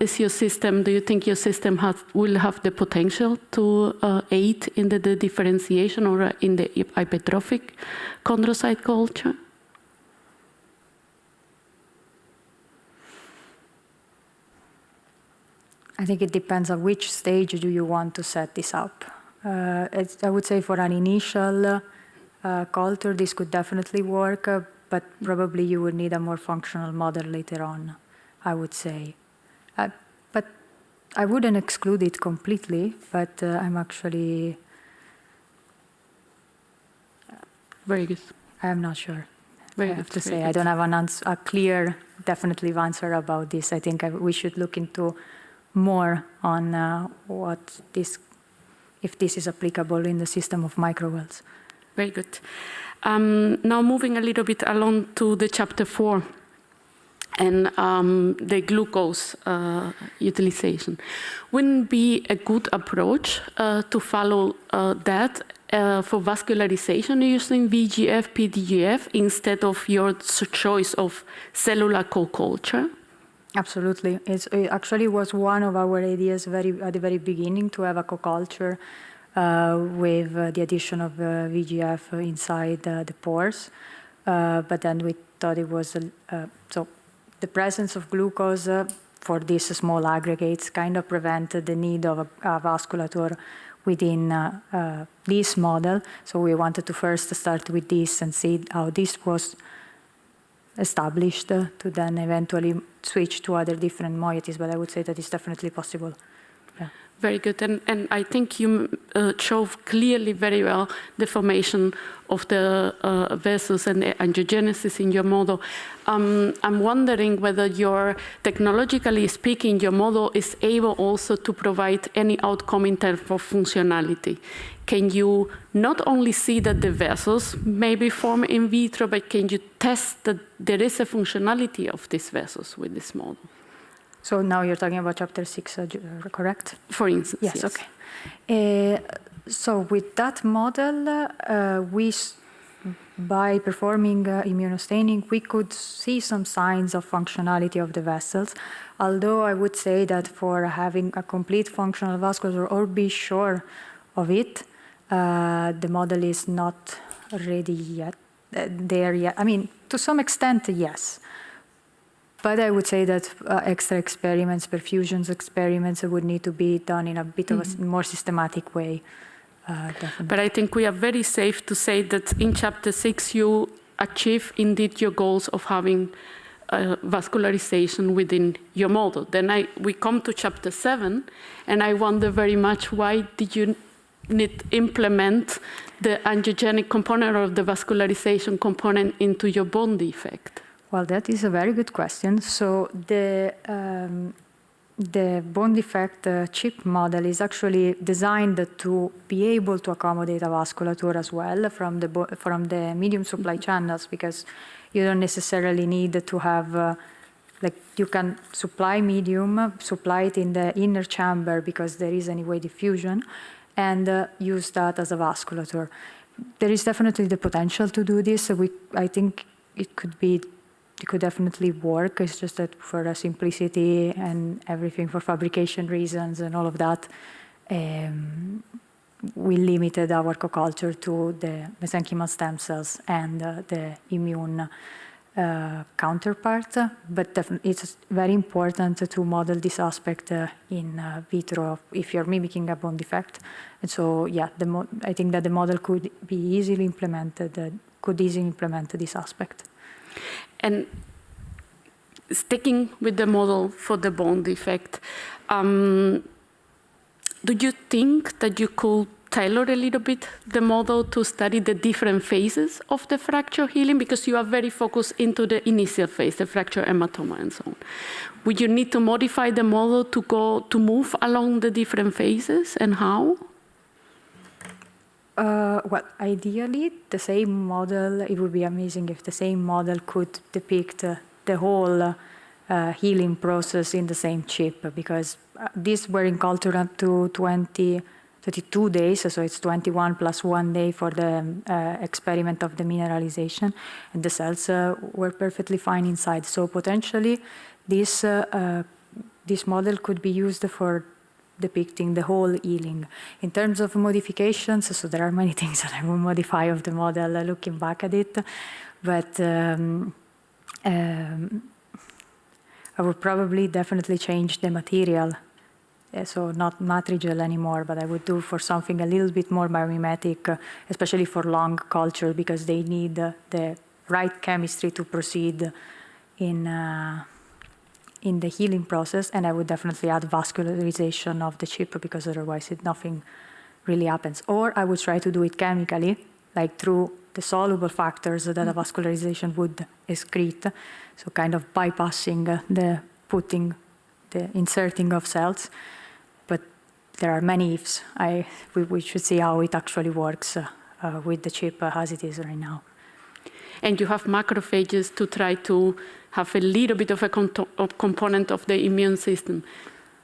Is your system? Do you think your system will have the potential to aid in the differentiation or in the hypertrophic chondrocyte culture? I think it depends on which stage do you want to set this up. I would say for an initial culture, this could definitely work, but probably you would need a more functional model later on, I would say. But I wouldn't exclude it completely, but I'm actually... Very good. I'm not sure. Very I have good, to very say, good. I don't have a clear, definitive answer about this. I think we should look into more on if this is applicable in the system of microwells. Very good. Now moving a little bit along to the chapter 4 and the glucose utilization. Wouldn't be a good approach to follow that for vascularization using VGF, PDGF instead of your choice of cellular co-culture? Absolutely. It actually was one of our ideas at the very beginning to have a co-culture with the addition of VGF inside the pores. But then we thought it was, so the presence of glucose for these small aggregates kind of prevented the need of a vasculature within this model. So we wanted to first start with this and see how this was established to then eventually switch to other different moieties. But I would say that it's definitely possible. Yeah. Very good, and I think you show clearly very well the formation of the vessels and the angiogenesis in your model. I'm wondering whether technologically speaking, your model is able also to provide any outcome in terms of functionality. Can you not only see that the vessels may be formed in vitro, but can you test that there is a functionality of these vessels with this model? So now you're talking about chapter 6, correct? For instance, yes. Okay. So with that model, by performing immunostaining, we could see some signs of functionality of the vessels. Although I would say that for having a complete functional vasculature or be sure of it, the model is not ready yet, there yet. I mean, to some extent, yes. But I would say that extra experiments, perfusions experiments, would need to be done in a bit of a more systematic way. Definitely. But I think we are very safe to say that in chapter 6 you achieve indeed your goals of having vascularization within your model. Then we come to chapter 7, and I wonder very much why did you need to implement the angiogenic component or the vascularization component into your bond defect? Well, that is a very good question. So the bone defect chip model is actually designed to be able to accommodate a vasculature as well from the medium supply channels, because you don't necessarily need to have, you can supply medium, supply it in the inner chamber because there is anyway diffusion, and use that as a vasculature. There is definitely the potential to do this. So I think it could definitely work. It's just that for simplicity and everything, for fabrication reasons and all of that, we limited our co-culture to the mesenchymal stem cells and the immune counterpart. But definitely it's very important to model this aspect in vitro if you're mimicking a bone defect. And so, yeah, I think that the model could be easily implemented, could easily implement this aspect. And sticking with the model for the bone defect, do you think that you could tailor a little bit the model to study the different phases of the fracture healing? Because you are very focused into the initial phase, the fracture hematoma and so on. Would you need to modify the model to move along the different phases, and how? Well, ideally, the same model, it would be amazing if the same model could depict the whole healing process in the same chip, because these were in culture up to 32 days, so it's 21 plus 1 day for the experiment of the mineralization, and the cells were perfectly fine inside. So potentially, this model could be used for depicting the whole healing. In terms of modifications, so there are many things that I will modify of the model looking back at it, but I would probably definitely change the material so not matrigel anymore, but I would do for something a little bit more biomimetic, especially for long culture, because they need the right chemistry to proceed in the healing process. And I would definitely add vascularization of the chip, because otherwise nothing really happens. Or I would try to do it chemically, like through the soluble factors that a vascularization would excrete, so kind of bypassing the inserting of cells. But there are many ifs. We should see how it actually works with the chip as it is right now. And you have macrophages to try to have a little bit of a component of the immune system.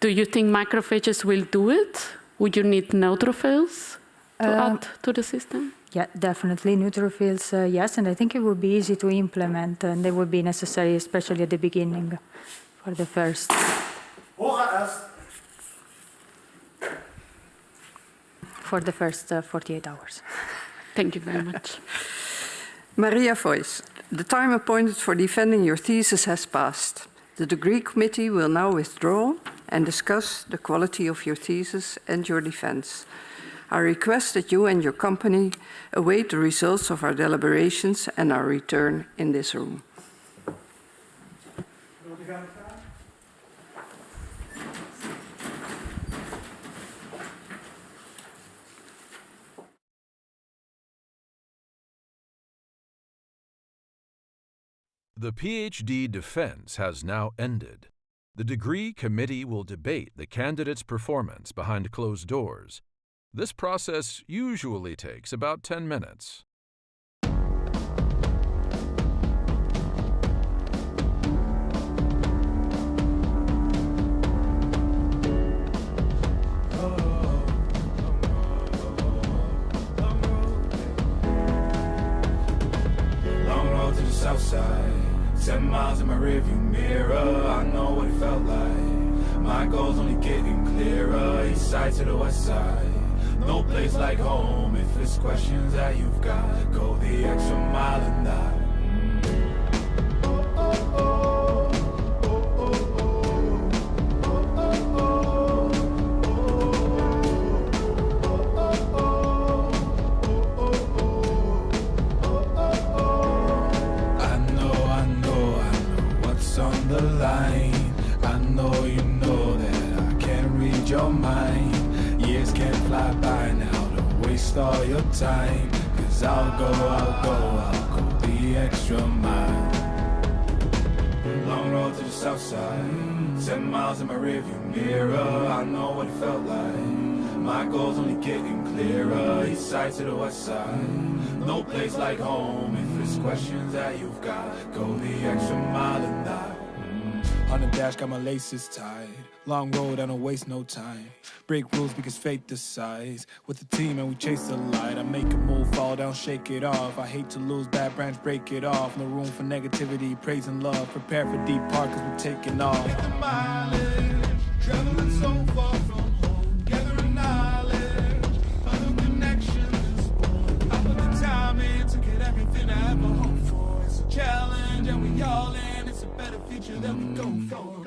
Do you think macrophages will do it? Would you need neutrophils to add to the system? Yeah, definitely neutrophils, yes, and I think it would be easy to implement, and they would be necessary, especially at the beginning, for the first. For the first 48 hours. Thank you very much. Maria Fois, the time appointed for defending your thesis has passed. The degree committee will now withdraw and discuss the quality of your thesis and your defense. I request that you and your company await the results of our deliberations and our return in this room. The PhD defense has now ended. The degree committee will debate the candidate's performance behind closed doors. This process usually takes about 10 minutes. Long road to the south side, 7 miles in my rearview mirror. I know what it felt like. My goal's only getting clearer. East side to the west side. No place like home. If it's questions that you've got, go the extra mile and die. I know what's on the line. I know you know that I can't read your mind. Years can't fly by now, don't waste all your time. Cause I'll go the extra mile. Long road to the south side, 7 miles in my rearview mirror. I know what it felt like. My goal's only getting clearer. East side to the west side. No place like home. If it's questions that you've got, go the extra mile and die. On the dash, got my laces tied. Long road, I don't waste no time. Break rules because fate decides. With the team and we chase the light. I make a move, fall down, shake it off. I hate to lose, bad branch, break it off. No room for negativity, praise and love. Prepare for deep part cause we're taking off. Take the mileage, traveling so far from home. Gathering knowledge, other connections. I put the time in to get everything I ever hoped for. It's a challenge and we all in. It's a better future that we go for.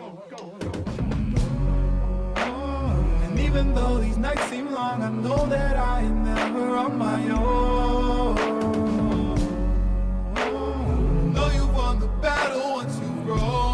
And even though these nights seem long, I know that I am never on my own. Know you won the battle once you've grown.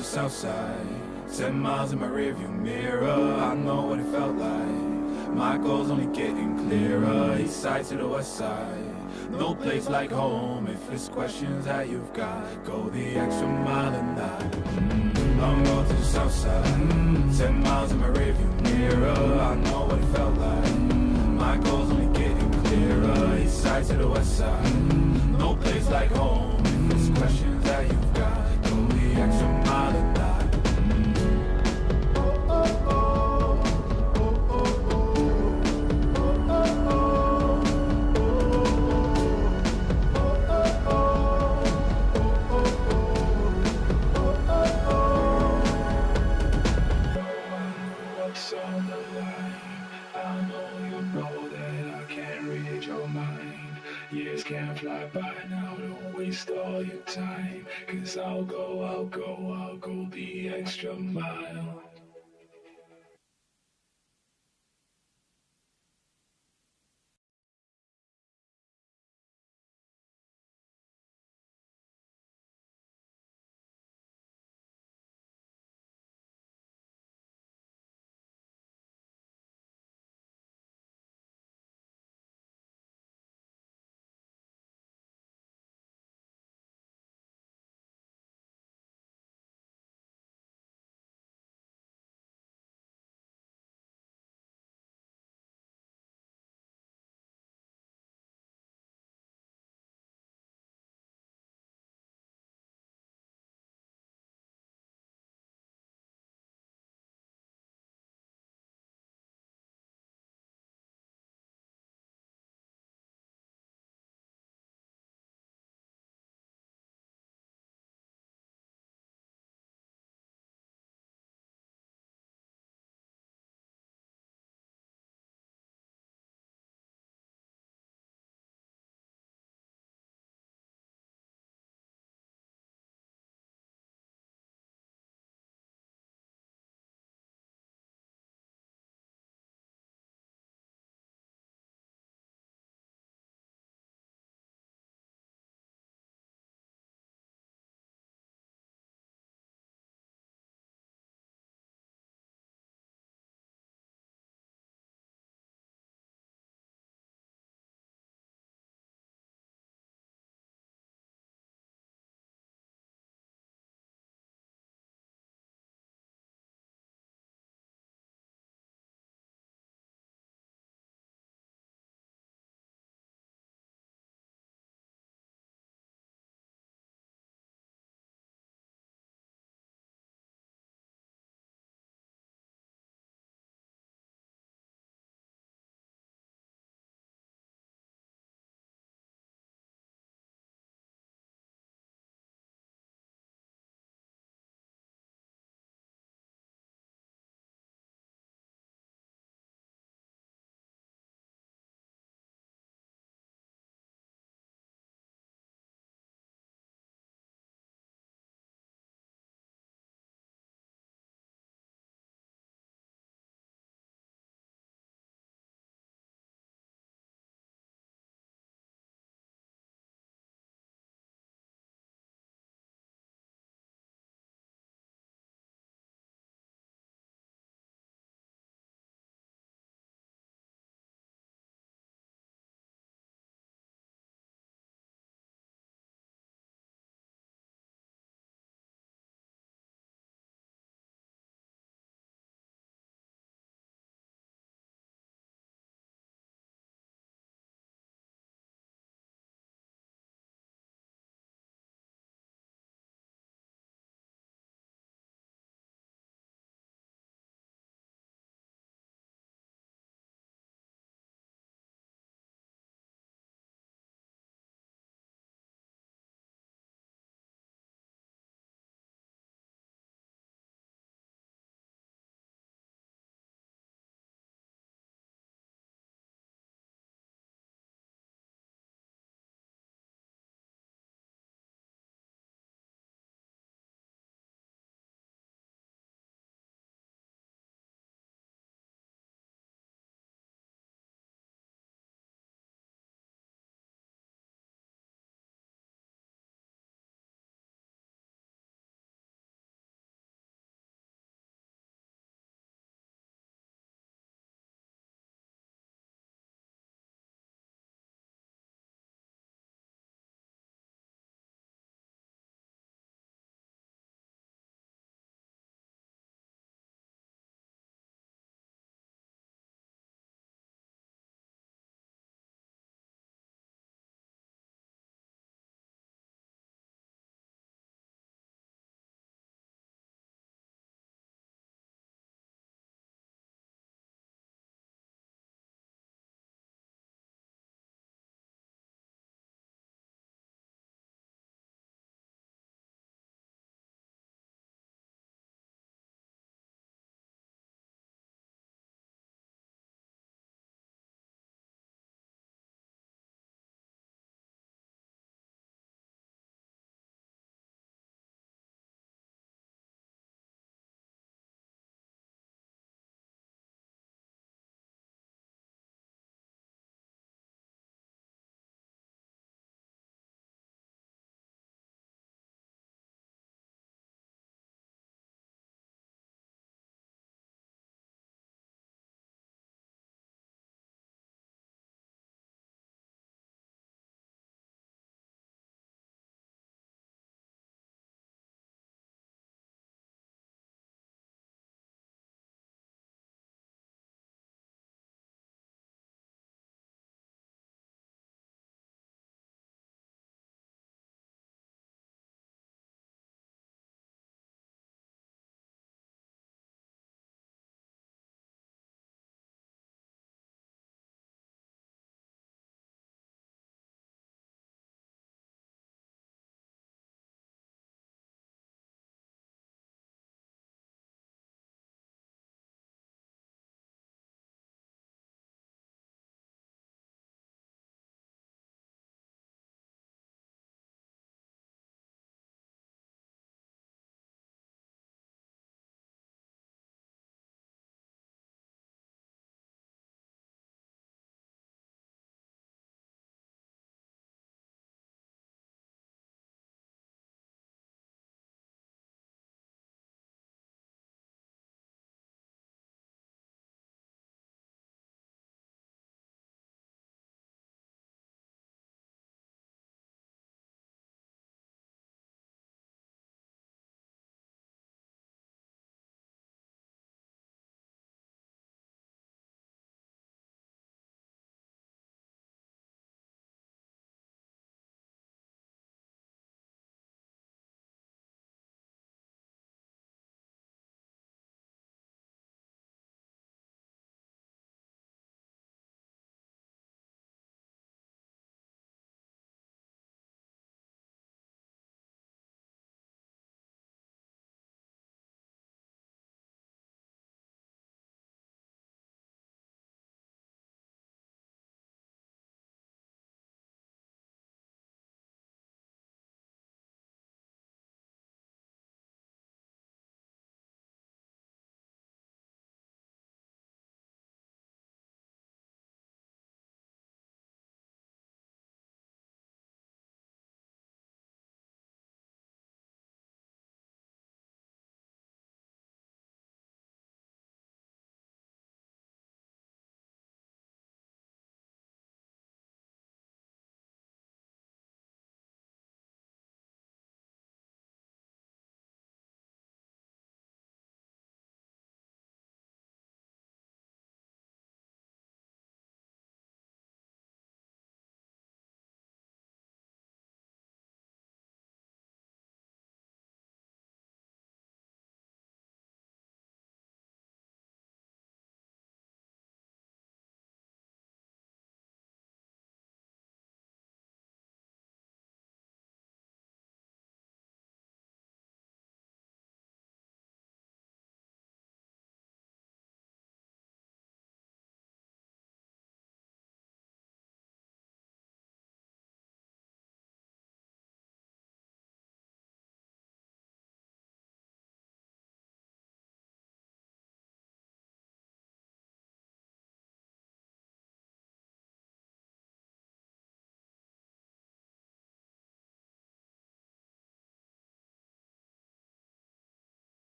South side, 7 miles in my rearview mirror. I know what it felt like. My goal's only getting clearer. East side to the west side. No place like home. If it's questions that you've got, go the extra mile and die. Long road to the south side, 7 miles in my rearview mirror. I know what it felt like. My goal's only getting clearer. East side to the west side. No place like home. If it's questions that you've got, go the extra mile and die. Years can't fly by now, don't waste all your time. 'Cause I'll go the extra mile.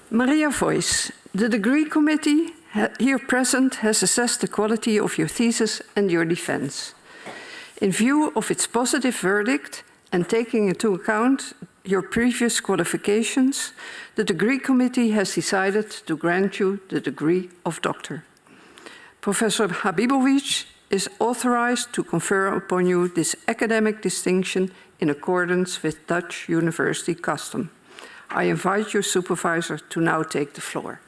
Maria Fois, the degree committee here present has assessed the quality of your thesis and your defense. In view of its positive verdict and taking into account your previous qualifications, the degree committee has decided to grant you the degree of doctor. Professor Habibovic is authorized to confer upon you this academic distinction in accordance with Dutch university custom. I invite your supervisor to now take the floor.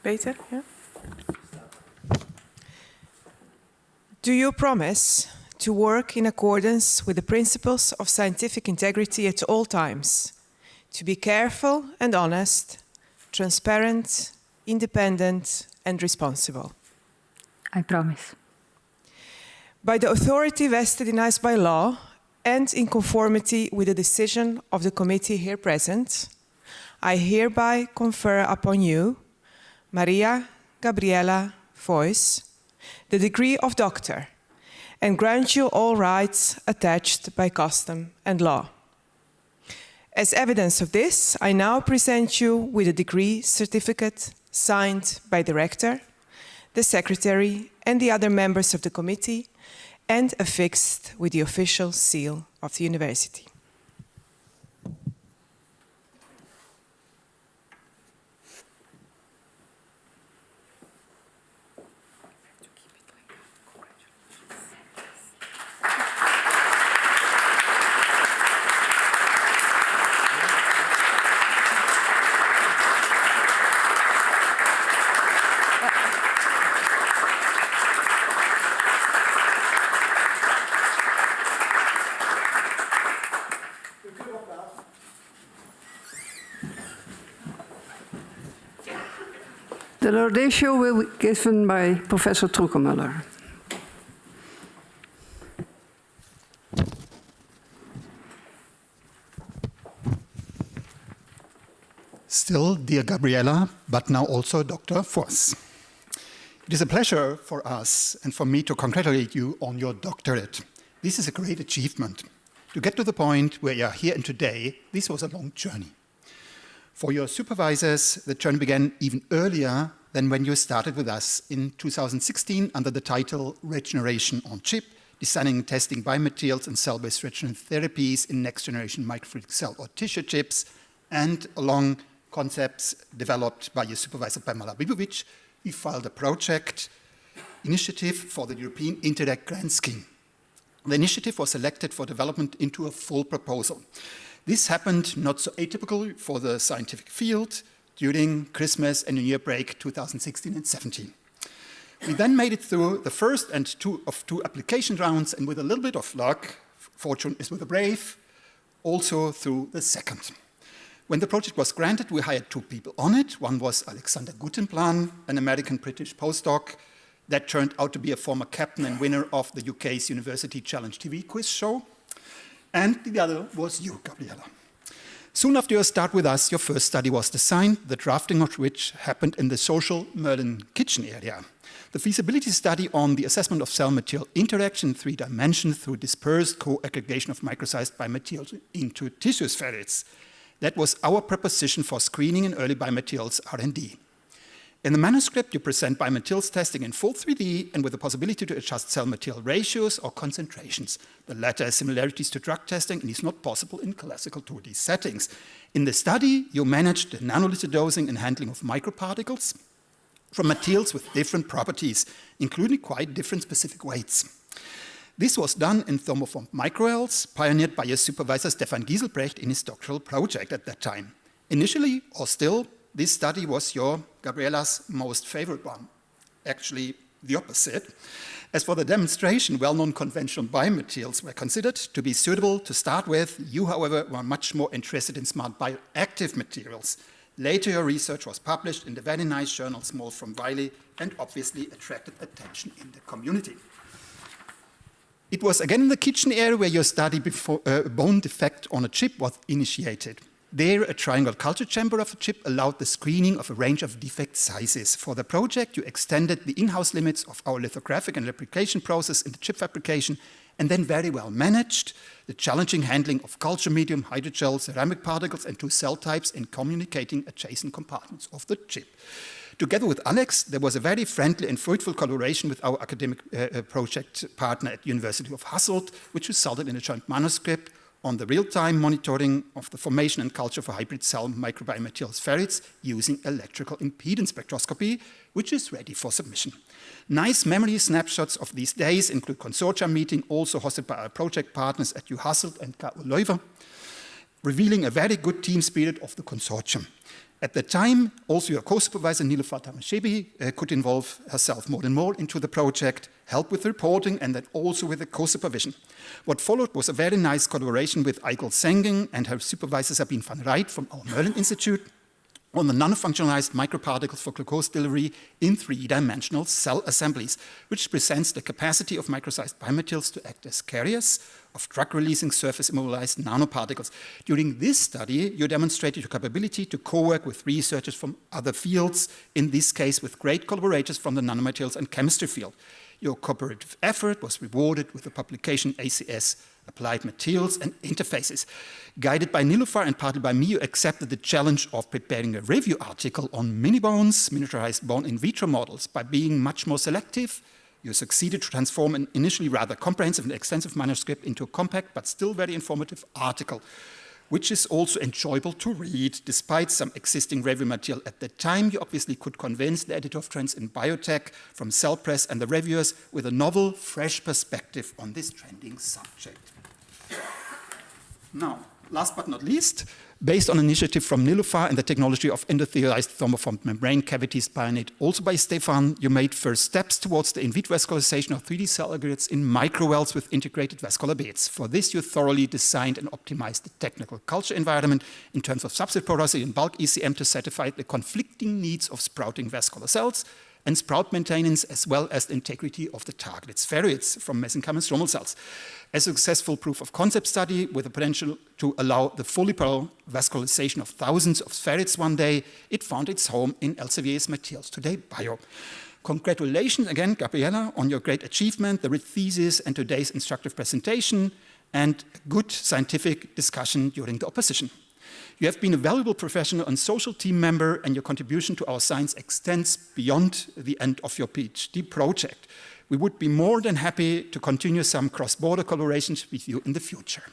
Beter, yeah? Do you promise to work in accordance with the principles of scientific integrity at all times, to be careful and honest, transparent, independent, and responsible? I promise. By the authority vested in us by law and in conformity with the decision of the committee here present, I hereby confer upon you, Maria Gabriella Fois, the degree of doctor, and grant you all rights attached by custom and law. As evidence of this, I now present you with a degree certificate signed by the rector, the secretary, and the other members of the committee, and affixed with the official seal of the university. The laudatio will be given by Professor Truckenmüller. Still, dear Gabriella, but now also Dr. Fois. It is a pleasure for us and for me to congratulate you on your doctorate. This is a great achievement. To get to the point where you are here and today, this was a long journey. For your supervisors, the journey began even earlier than when you started with us in 2016 under the title Regeneration on Chip, Designing and Testing Biomaterials and Cell-Based Regenerative Therapies in Next-Generation Microfluidic Cell or Tissue Chips, and along concepts developed by your supervisor, Pamela Bibovic, we filed a project initiative for the European Interreg Grant Scheme. The initiative was selected for development into a full proposal. This happened not so atypical for the scientific field during Christmas and New Year break 2016 and 17. We then made it through the first and two application rounds, and with a little bit of luck, fortune is with the brave, also through the second. When the project was granted, we hired 2 people on it. One was Alexander Gutenplan, an American-British postdoc that turned out to be a former captain and winner of the UK's University Challenge TV quiz show. And the other was you, Gabriella. Soon after your start with us, your first study was designed, the drafting of which happened in the social Merlin kitchen area. The feasibility study on the assessment of cell-material interaction in 3 dimensions through dispersed co-aggregation of microsized biomaterials into tissue spheroids. That was our proposition for screening in early biomaterials R&D. In the manuscript, you present biomaterials testing in full 3D and with the possibility to adjust cell material ratios or concentrations. The latter has similarities to drug testing and is not possible in classical 2D settings. In the study, you managed the nanoliter dosing and handling of microparticles from materials with different properties, including quite different specific weights. This was done in thermoformed microalgae, pioneered by his supervisor Stefan Gieselbrecht in his doctoral project at that time. Initially, or still, this study was your, Gabriella's, most favorite one. Actually, the opposite. As for the demonstration, well-known conventional biomaterials were considered to be suitable to start with. You, however, were much more interested in smart bioactive materials. Later, your research was published in the very nice journal Small from Wiley and obviously attracted attention in the community. It was again in the kitchen area where your study before bone defect on a chip was initiated. There, a triangle culture chamber of a chip allowed the screening of a range of defect sizes. For the project, you extended the in-house limits of our lithographic and replication process in the chip fabrication, and then very well managed the challenging handling of culture medium, hydrogel, ceramic particles, and 2 cell types in communicating adjacent compartments of the chip. Together with Alex, there was a very friendly and fruitful collaboration with our academic project partner at the University of Hasselt, which resulted in a joint manuscript on the real-time monitoring of the formation and culture for hybrid cell microbiomaterials ferrets using electrical impedance spectroscopy, which is ready for submission. Nice memory snapshots of these days include consortium meeting, also hosted by our project partners at UH Hasselt and KU Leuven, revealing a very good team spirit of the consortium. At the time, also your co-supervisor, Niloufar Tamashebi, could involve herself more and more into the project, help with the reporting, and then also with the co-supervision. What followed was a very nice collaboration with Eigel Senging and her supervisor, Sabine van Reit from our Merlin Institute, on the nanofunctionalized microparticles for glucose delivery in 3-dimensional cell assemblies, which presents the capacity of micro-sized biomaterials to act as carriers of drug-releasing surface immobilized nanoparticles. During this study, you demonstrated your capability to co-work with researchers from other fields, in this case with great collaborators from the nanomaterials and chemistry field. Your cooperative effort was rewarded with the publication ACS Applied Materials and Interfaces. Guided by Niloufar and partly by me, you accepted the challenge of preparing a review article on mini-bones, miniaturized bone in vitro models. By being much more selective, you succeeded to transform an initially rather comprehensive and extensive manuscript into a compact but still very informative article, which is also enjoyable to read. Despite some existing review material at the time, you obviously could convince the editor of Trends in Biotech from Cell Press and the reviewers with a novel, fresh perspective on this trending subject. Now, last but not least, based on initiative from Niloufar and the technology of endothelialized thermoformed membrane cavities pioneered also by Stefan, you made first steps towards the in vitro vascularization of 3D cell aggregates in microwells with integrated vascular beds. For this, you thoroughly designed and optimized the technical culture environment in terms of substrate porosity and bulk ECM to satisfy the conflicting needs of sprouting vascular cells and sprout maintenance, as well as the integrity of the targeted spheroids from mesenchymal stromal cells. A successful proof of concept study with the potential to allow the fully parallel vascularization of thousands of spheroids one day, it found its home in Elsevier's Materials Today Bio. Congratulations again, Gabriella, on your great achievement, the rich thesis, and today's instructive presentation, and good scientific discussion during the opposition. You have been a valuable professional and social team member, and your contribution to our science extends beyond the end of your PhD project. We would be more than happy to continue some cross-border collaborations with you in the future.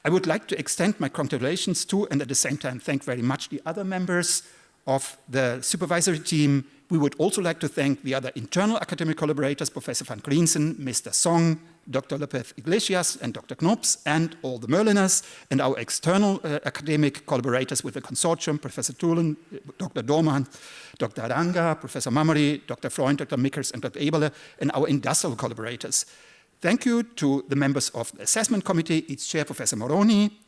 I would like to extend my congratulations to, and at the same time thank very much the other members of the supervisory team. We would also like to thank the other internal academic collaborators, Professor van Griensen, Mr. Song, Dr. Lopez Iglesias, and Dr. Knops, and all the Merliners, and our external academic collaborators with the consortium, Professor Thulen, Dr. Dorman, Dr. Aranga, Professor Mamori, Dr. Freund, Dr. Mickers, and Dr. Eberle, and our industrial collaborators. Thank you to the members of the assessment committee, its chair, Professor Moroni,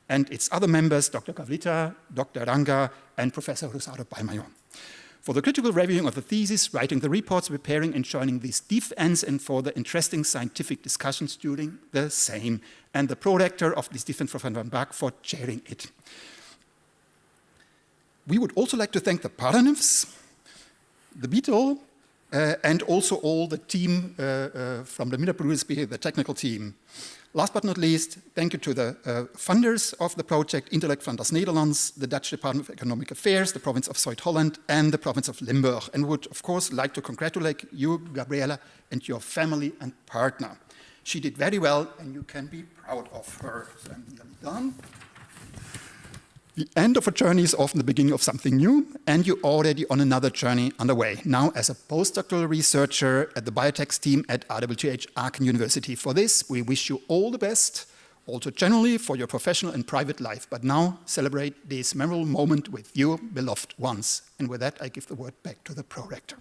and its other members, Dr. Gavlita, Dr. Ranga, and Professor Rosado Balmayon. For the critical reviewing of the thesis, writing the reports, preparing and joining these defense, and for the interesting scientific discussions during the same, and the prorector of this defense, Professor Van Bach, for chairing it. We would also like to thank the Paranymphs, the Beetle, and also all the team from the Miniaturized, the technical team. Last but not least, thank you to the funders of the project, Intellect Flanders Netherlands, the Dutch Department of Economic Affairs, the province of Zuid-Holland, and the province of Limburg. And would, of course, like to congratulate you, Gabriella, and your family and partner. She did very well, and you can be proud of her. So I'm nearly done. The end of a journey is often the beginning of something new, and you're already on another journey underway, now as a postdoctoral researcher at the biotech team at RWTH Aachen University. For this, we wish you all the best, also generally for your professional and private life. But now celebrate this memorable moment with your beloved ones. And with that, I give the word back to the prorector.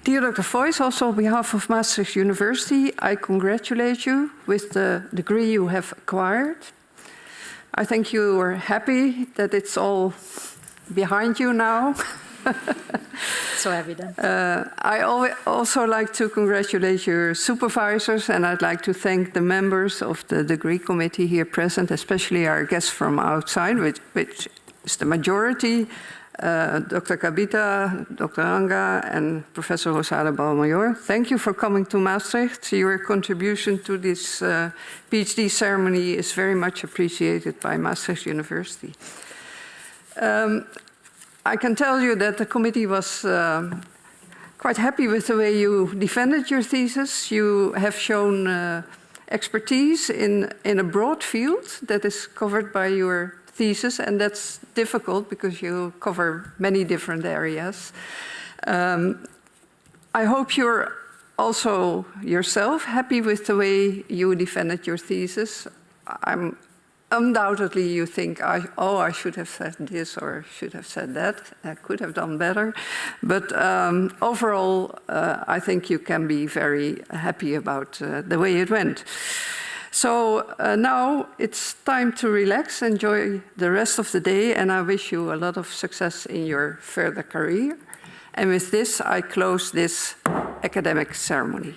Dear Dr. Fois, also on behalf of Maastricht University, I congratulate you with the degree you have acquired. I think you are happy that it's all behind you now. So evident. I also like to congratulate your supervisors, and I'd like to thank the members of the degree committee here present, especially our guests from outside, which is the majority. Dr. Kabita, Dr. Anga, and Professor Rosada Balmayor. Thank you for coming to Maastricht. Your contribution to this PhD ceremony is very much appreciated by Maastricht University. I can tell you that the committee was quite happy with the way you defended your thesis. You have shown expertise in a broad field that is covered by your thesis, and that's difficult because you cover many different areas. I hope you're also yourself happy with the way you defended your thesis. Undoubtedly you think, I should have said this or should have said that. I could have done better. But overall, I think you can be very happy about the way it went. So now it's time to relax, enjoy the rest of the day, and I wish you a lot of success in your further career. And with this, I close this academic ceremony.